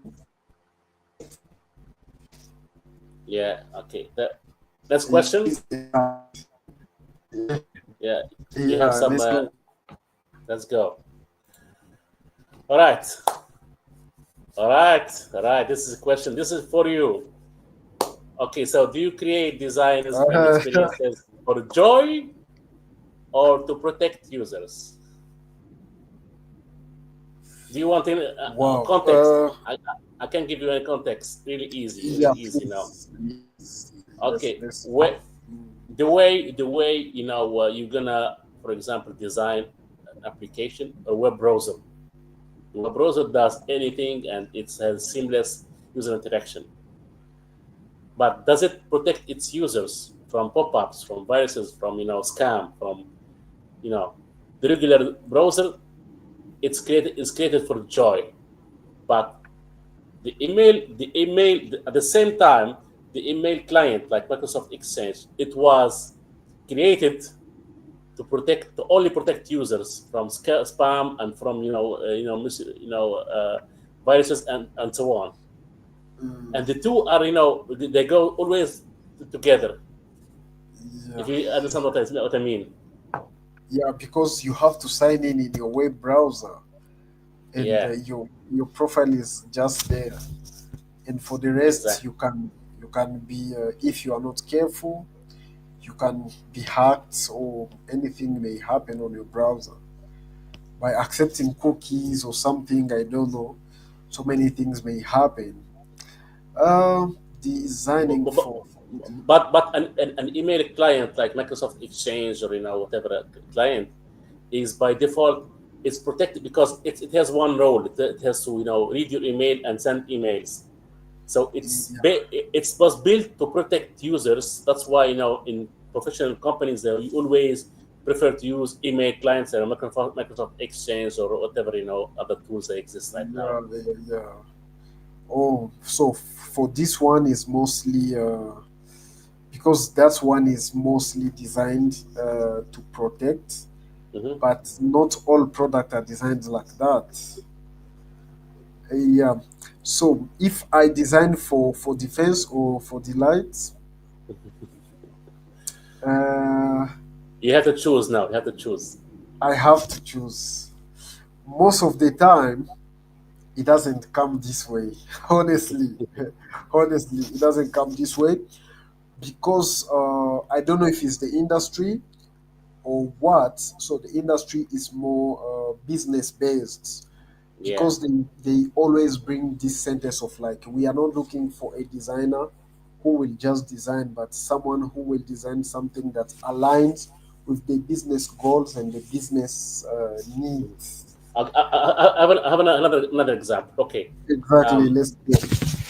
Speaker 1: Yeah. Okay. That's
Speaker 2: is
Speaker 1: question. Yeah. You have
Speaker 2: yeah,
Speaker 1: some.
Speaker 2: let's go.
Speaker 1: Let's go. All right. All right. All right. This is a question. This is for you. Okay. So, do you create designs and
Speaker 2: Uh,
Speaker 1: experiences for joy or to protect users? Do you want any
Speaker 2: wow.
Speaker 1: context? I can give you any context. Really easy. Really
Speaker 2: Yeah,
Speaker 1: easy now.
Speaker 2: please. Yes.
Speaker 1: Okay.
Speaker 2: Let's
Speaker 1: The way you're gonna, for example, design an application, a web browser. The web browser does anything and it has seamless user interaction. But does it protect its users from pop-ups, from viruses, from scam, from you know the regular browser? It's created for joy, but at the same time, the email client like Microsoft Exchange, it was created to only protect users from spam and from viruses and so on. And the two are they go always together.
Speaker 2: yeah.
Speaker 1: If you understand what I mean.
Speaker 2: Yeah, because you have to sign in your web browser, and
Speaker 1: Yeah,
Speaker 2: your profile is just there. And for the rest,
Speaker 1: exactly.
Speaker 2: you can be if you are not careful, you can be hacked, or anything may happen on your browser by accepting cookies or something. I don't know. So many things may happen.
Speaker 1: but
Speaker 2: Designing
Speaker 1: but, but an email client like Microsoft Exchange or whatever client is by default is protected because it has one role. It has to read your email and send emails. So
Speaker 2: yeah,
Speaker 1: it's was built to protect users. That's why in professional companies they always prefer to use email clients and Microsoft Exchange or whatever other tools that exist right now.
Speaker 2: yeah, yeah. Oh, so for this one is mostly because that one is mostly designed to protect,
Speaker 1: Hmm.
Speaker 2: but not all products are designed like that. Yeah. So if I design for defense or for delight, uh,
Speaker 1: You have to choose now. You have to choose.
Speaker 2: I have to choose. Most of the time, it doesn't come this way. Honestly, honestly, it doesn't come this way because I don't know if it's the industry or what. So the industry is more business based
Speaker 1: Yeah.
Speaker 2: because they always bring this sentence of like, we are not looking for a designer who will just design, but someone who will design something that aligns with the business goals and the business needs.
Speaker 1: I have another example. Okay.
Speaker 2: Exactly.
Speaker 1: Um,
Speaker 2: Let's go.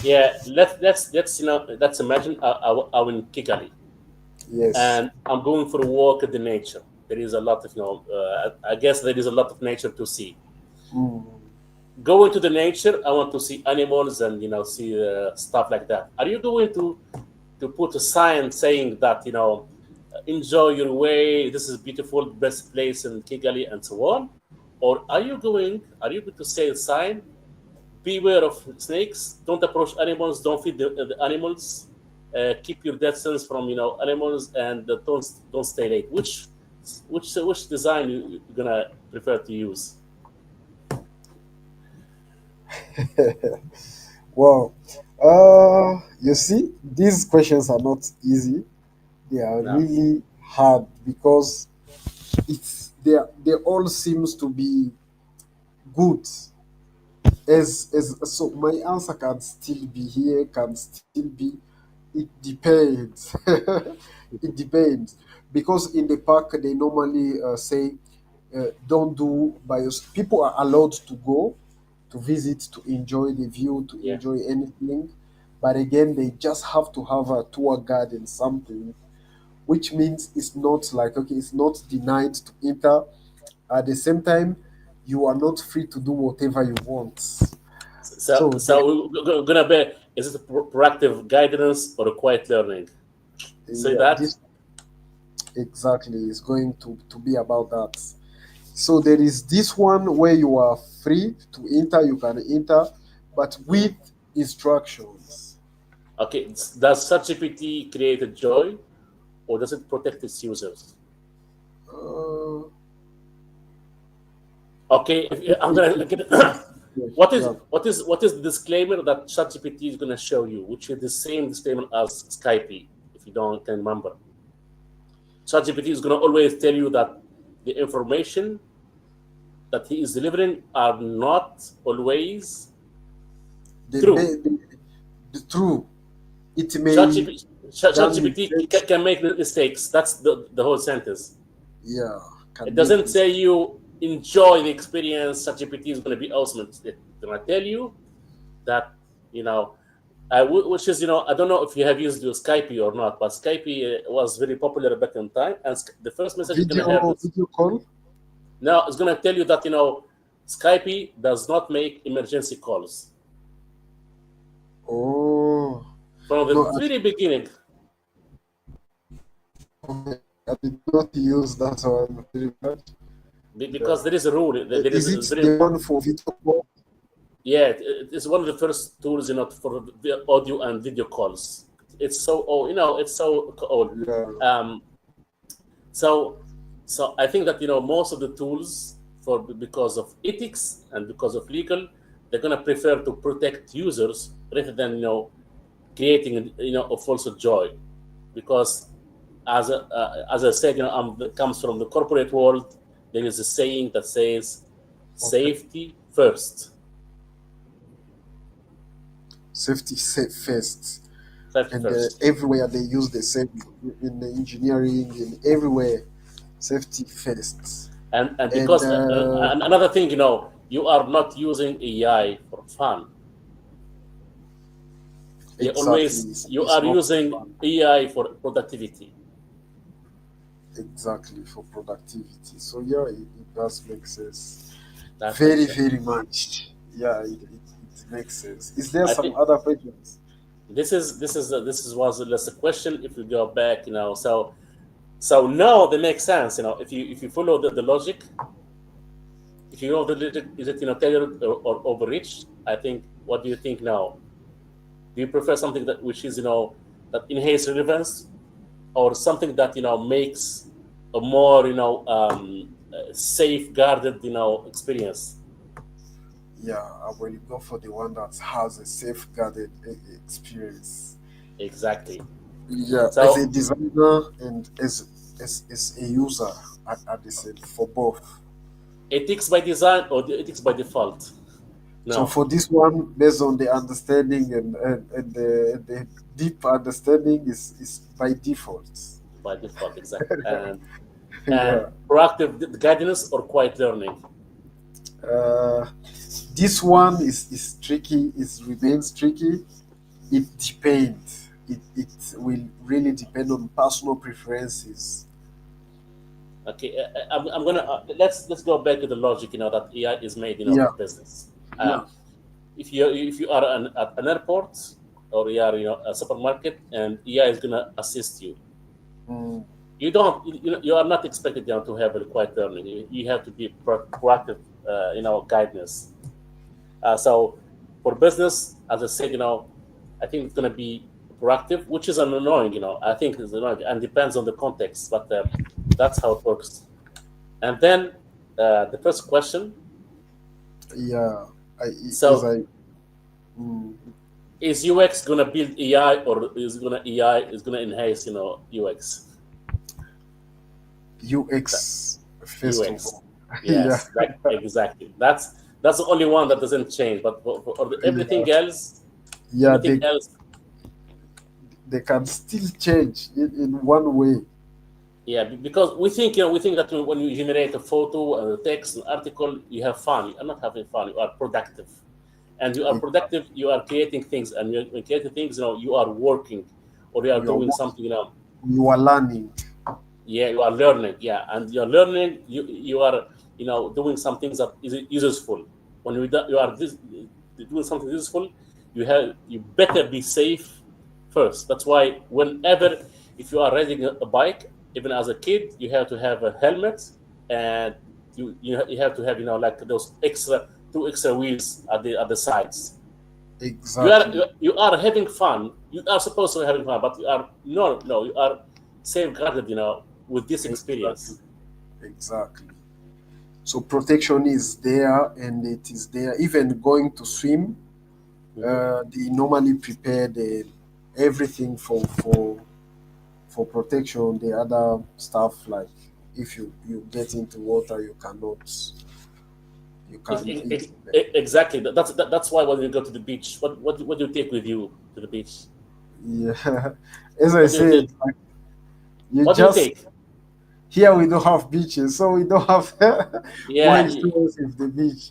Speaker 1: yeah. Let's imagine I'm in Kigali
Speaker 2: Yes.
Speaker 1: and I'm going for a walk in the nature. There is a lot of I guess there is a lot of nature to see.
Speaker 2: Mm.
Speaker 1: Going to the nature, I want to see animals and see stuff like that. Are you going to put a sign saying that enjoy your way, this is beautiful, best place in Kigali and so on? Or are you going to say a sign, beware of snakes, don't approach animals, don't feed the animals, keep your distance from animals, and don't stay late? Which which design you're gonna prefer to use?
Speaker 2: Wow. You see, these questions are not easy. They are
Speaker 1: No.
Speaker 2: really hard because they all seems to be good. As so my answer can still be here, can still be. It depends. It depends because in the park they normally say don't do bios. People are allowed to go to visit, to enjoy the view, to
Speaker 1: Yeah.
Speaker 2: enjoy anything, but again they just have to have a tour guide and something, which means it's not like okay, it's not denied to enter. At the same time, you are not free to do whatever you want.
Speaker 1: So,
Speaker 2: So there,
Speaker 1: so we're gonna be, is it a proactive guidance or a quiet learning? Say
Speaker 2: yeah,
Speaker 1: that.
Speaker 2: this exactly is going to be about that. So there is this one where you are free to enter, you can enter, but
Speaker 1: Mm.
Speaker 2: with instructions.
Speaker 1: Okay, does ChatGPT create a joy or does it protect its users?
Speaker 2: Uh,
Speaker 1: Okay, I'm
Speaker 2: it-
Speaker 1: gonna
Speaker 2: it-
Speaker 1: get
Speaker 2: yeah, yeah.
Speaker 1: what is the disclaimer that ChatGPT is gonna show you, which is the same disclaimer as Skype, if you don't can remember. ChatGPT is gonna always tell you that the information that he is delivering are not always
Speaker 2: The,
Speaker 1: true.
Speaker 2: the true, it may
Speaker 1: ChatGPT,
Speaker 2: done
Speaker 1: ChatGPT
Speaker 2: mistakes.
Speaker 1: can make mistakes. That's the whole sentence.
Speaker 2: Yeah,
Speaker 1: It
Speaker 2: can make
Speaker 1: doesn't
Speaker 2: mistakes.
Speaker 1: say you enjoy the experience. ChatGPT is going to be awesome. It's going to tell you that you know, which is I don't know if you have used your Skype or not, but Skype was very popular back in time, and the first message you're going to have is
Speaker 2: Video call.
Speaker 1: now it's going to tell you that Skype does not make emergency calls
Speaker 2: Oh
Speaker 1: from the
Speaker 2: no,
Speaker 1: very beginning.
Speaker 2: I did not use that one very much.
Speaker 1: Because there is a rule. There is
Speaker 2: Is
Speaker 1: a
Speaker 2: it
Speaker 1: very
Speaker 2: the one for video call?
Speaker 1: Yeah, it's one of the first tools for the audio and video calls. It's so old, it's so old.
Speaker 2: Yeah.
Speaker 1: Um, so so I think that most of the tools for because of ethics and because of legal, they're gonna prefer to protect users rather than creating a false joy, because as I said, it comes from the corporate world. There is a saying that says
Speaker 2: Okay.
Speaker 1: safety first.
Speaker 2: Safety safe first,
Speaker 1: Safety
Speaker 2: and
Speaker 1: first.
Speaker 2: everywhere they use the same in the engineering in everywhere. Safety first,
Speaker 1: And
Speaker 2: and
Speaker 1: because and another thing, you are not using AI for fun.
Speaker 2: exactly,
Speaker 1: You
Speaker 2: it's
Speaker 1: are
Speaker 2: not
Speaker 1: using
Speaker 2: fun.
Speaker 1: AI for productivity.
Speaker 2: Exactly for productivity. So yeah, it does make sense.
Speaker 1: That makes
Speaker 2: Very
Speaker 1: sense.
Speaker 2: very much. Yeah, it makes sense. Is there
Speaker 1: I
Speaker 2: some
Speaker 1: think
Speaker 2: other questions?
Speaker 1: this is was less a question. If we go back, so now they make sense. If you follow the logic, if you know the logic, is it tailored or overreached? I think. What do you think now? Do you prefer something that which is that enhance relevance, or something that makes a more safeguarded experience?
Speaker 2: Yeah, I will go for the one that has a safeguarded experience.
Speaker 1: Exactly.
Speaker 2: Yeah, as a
Speaker 1: So
Speaker 2: designer and as a user at the same for both.
Speaker 1: ethics by design or the ethics by default?
Speaker 2: So
Speaker 1: No,
Speaker 2: for this one, based on the understanding and the deep understanding is by default.
Speaker 1: by default, exactly. And
Speaker 2: Yeah.
Speaker 1: proactive guidance or quiet learning?
Speaker 2: Uh, this one is tricky. It remains tricky. It depends. It will really depend on personal preferences.
Speaker 1: Okay, I'm gonna let's go back to the logic. That AI is made,
Speaker 2: Yeah.
Speaker 1: for business.
Speaker 2: Yeah.
Speaker 1: If you are at an airport, or you are a supermarket, and AI is gonna assist you,
Speaker 2: Mm,
Speaker 1: you are not expected to have a quiet learning. You have to be proactive, guidance. So for business, as I said, I think it's going to be proactive, which is an annoying. I think it's annoying and depends on the context. But That's how it works. And then the first question.
Speaker 2: Yeah, as
Speaker 1: So
Speaker 2: I mm,
Speaker 1: is UX gonna build AI, or is gonna AI is gonna enhance UX? That,
Speaker 2: UX first of
Speaker 1: UX.
Speaker 2: all. Yeah,
Speaker 1: Yes, like exactly. That's the only one that doesn't change. But
Speaker 2: yeah, yeah.
Speaker 1: everything else,
Speaker 2: They can still change in one way.
Speaker 1: yeah. Because we think that when you generate a photo and a text, an article, you have fun. You are not having fun. You are productive, and you are
Speaker 2: It,
Speaker 1: productive. You are creating things, and when creating things, you are working, or you are
Speaker 2: you are
Speaker 1: doing
Speaker 2: working,
Speaker 1: something.
Speaker 2: you are learning.
Speaker 1: Yeah, you are learning. Yeah, and you're learning. You are doing some things that is useful. When you are doing something useful, you better be safe first. That's why whenever, if you are riding a bike, even as a kid, you have to have a helmet, and you have to have like those extra two extra wheels at the sides.
Speaker 2: Exactly,
Speaker 1: You are having fun. You are supposed to be having fun, but you are no, you are safeguarded, with this
Speaker 2: exactly,
Speaker 1: experience.
Speaker 2: exactly. So protection is there, and it is there. Even going to swim,
Speaker 1: Hmm.
Speaker 2: they normally prepare the everything for protection. The other stuff like if you get into water, you
Speaker 1: Ex-
Speaker 2: can
Speaker 1: ex-
Speaker 2: eat.
Speaker 1: ex- Exactly. That's why when you go to the beach, what do you take with you to the beach?
Speaker 2: Yeah, as I
Speaker 1: What do you
Speaker 2: said,
Speaker 1: take?
Speaker 2: like, you
Speaker 1: What do you
Speaker 2: just
Speaker 1: take?
Speaker 2: here we don't have beaches, so we don't have more
Speaker 1: Yeah.
Speaker 2: experience with the beach.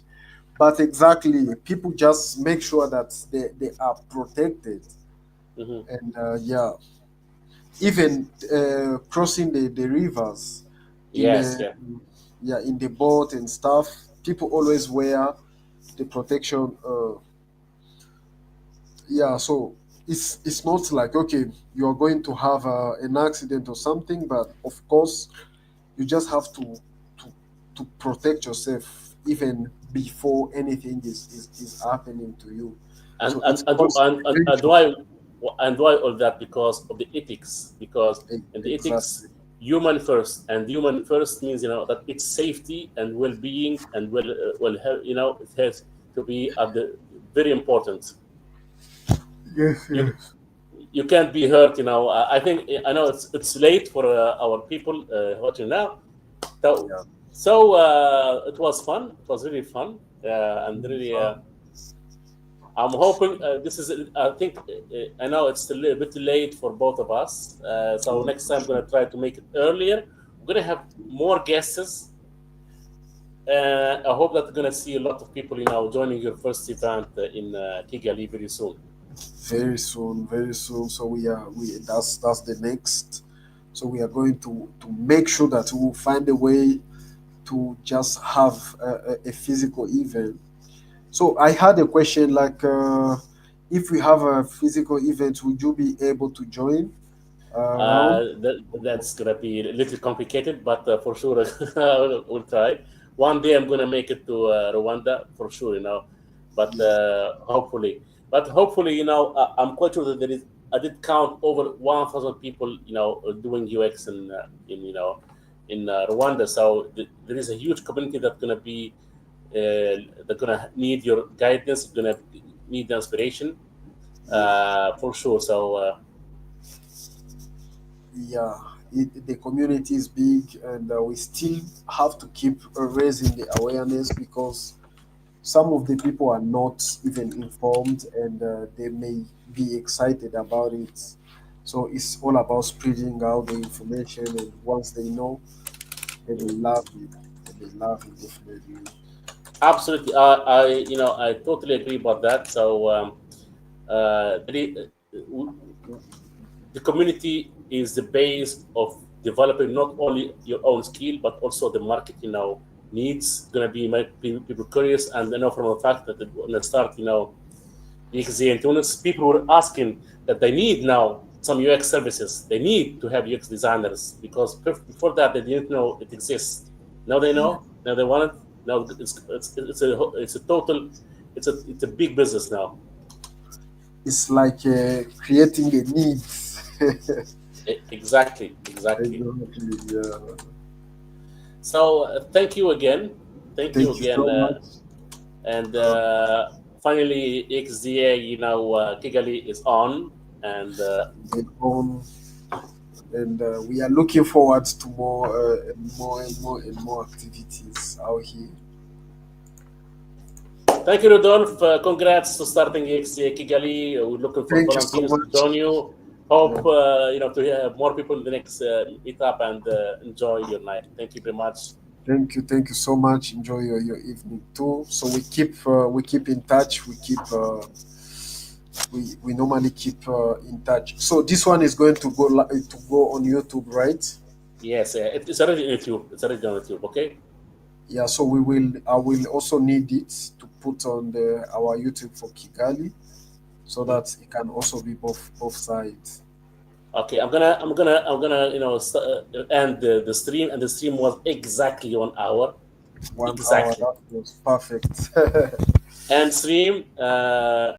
Speaker 2: But exactly, people just make sure that they are protected,
Speaker 1: Hmm.
Speaker 2: and yeah, even crossing the rivers in
Speaker 1: Yes. Yeah.
Speaker 2: yeah, in the boat and stuff. People always wear the protection. Yeah, so it's not like okay, you are going to have an accident or something, but of course you just have to to protect yourself even before anything is happening to you.
Speaker 1: And
Speaker 2: So
Speaker 1: and
Speaker 2: it's
Speaker 1: and,
Speaker 2: also
Speaker 1: and
Speaker 2: prevention.
Speaker 1: why all that? Because of the ethics. Because in the ethics,
Speaker 2: Exactly,
Speaker 1: human first, and human first means that it's safety and well-being and it has to be at the very important.
Speaker 2: yes,
Speaker 1: You
Speaker 2: yes.
Speaker 1: you can't be hurt. I think I know it's late for our people watching now. So,
Speaker 2: Yeah.
Speaker 1: it was fun. It was really fun, and really.
Speaker 2: Uh,
Speaker 1: I'm hoping this is. I think I know it's a little bit late for both of us. So next time I'm gonna try to make it earlier. We're gonna have more guests. I hope that we're gonna see a lot of people, joining your first event in Kigali very soon.
Speaker 2: very soon, very soon. So we that's the next. So we are going to make sure that we will find a way to just have a physical event. So I had a question like, if we have a physical event, would you be able to join around?
Speaker 1: That's gonna be a little complicated, but for sure we'll try. One day I'm gonna make it to Rwanda for sure, but hopefully, I'm quite sure that there is. I did count over 1,000 people, doing UX in Rwanda. So there is a huge community that's gonna be they're gonna need your guidance, gonna need the inspiration,
Speaker 2: Yeah,
Speaker 1: for sure. So.
Speaker 2: yeah. The community is big, and we still have to keep raising the awareness because some of the people are not even informed, and they may be excited about it. So it's all about spreading out the information, and once they know, they will love it. They will love it definitely.
Speaker 1: Absolutely, I totally agree about that. So, the community is the base of developing not only your own skill but also the market. Needs gonna be make people curious, and from the fact that when they start, IXDA in Tunis, people were asking that they need now some UX services. They need to have UX designers because before that they didn't know it exists. Now they
Speaker 2: Yeah,
Speaker 1: know. Now they want it. Now it's a big business now.
Speaker 2: it's like creating a need.
Speaker 1: Exactly, exactly.
Speaker 2: Exactly. Yeah.
Speaker 1: So thank you again. Thank you
Speaker 2: Thank you
Speaker 1: again.
Speaker 2: so much.
Speaker 1: And finally, IXDA, Kigali is on, and
Speaker 2: And, we are looking forward to more and more and more and more activities out here.
Speaker 1: thank you, Rodolphe. Congrats to starting IXDA Kigali. We're looking for
Speaker 2: Thank you so
Speaker 1: volunteers to
Speaker 2: much.
Speaker 1: join you.
Speaker 2: Yeah.
Speaker 1: Hope to hear more people in the next meetup and enjoy your night. Thank you very much.
Speaker 2: Thank you so much. Enjoy your evening too. So we keep in touch. We normally keep in touch. So this one is going to go on YouTube, right?
Speaker 1: Yes, it's already on YouTube. It's already on YouTube. Okay.
Speaker 2: Yeah. So I will also need it to put on our YouTube for Kigali, so that it can also be both sides.
Speaker 1: Okay, I'm gonna end the stream, and the stream was exactly 1 hour.
Speaker 2: 1 hour.
Speaker 1: Exactly.
Speaker 2: That was perfect.
Speaker 1: End stream.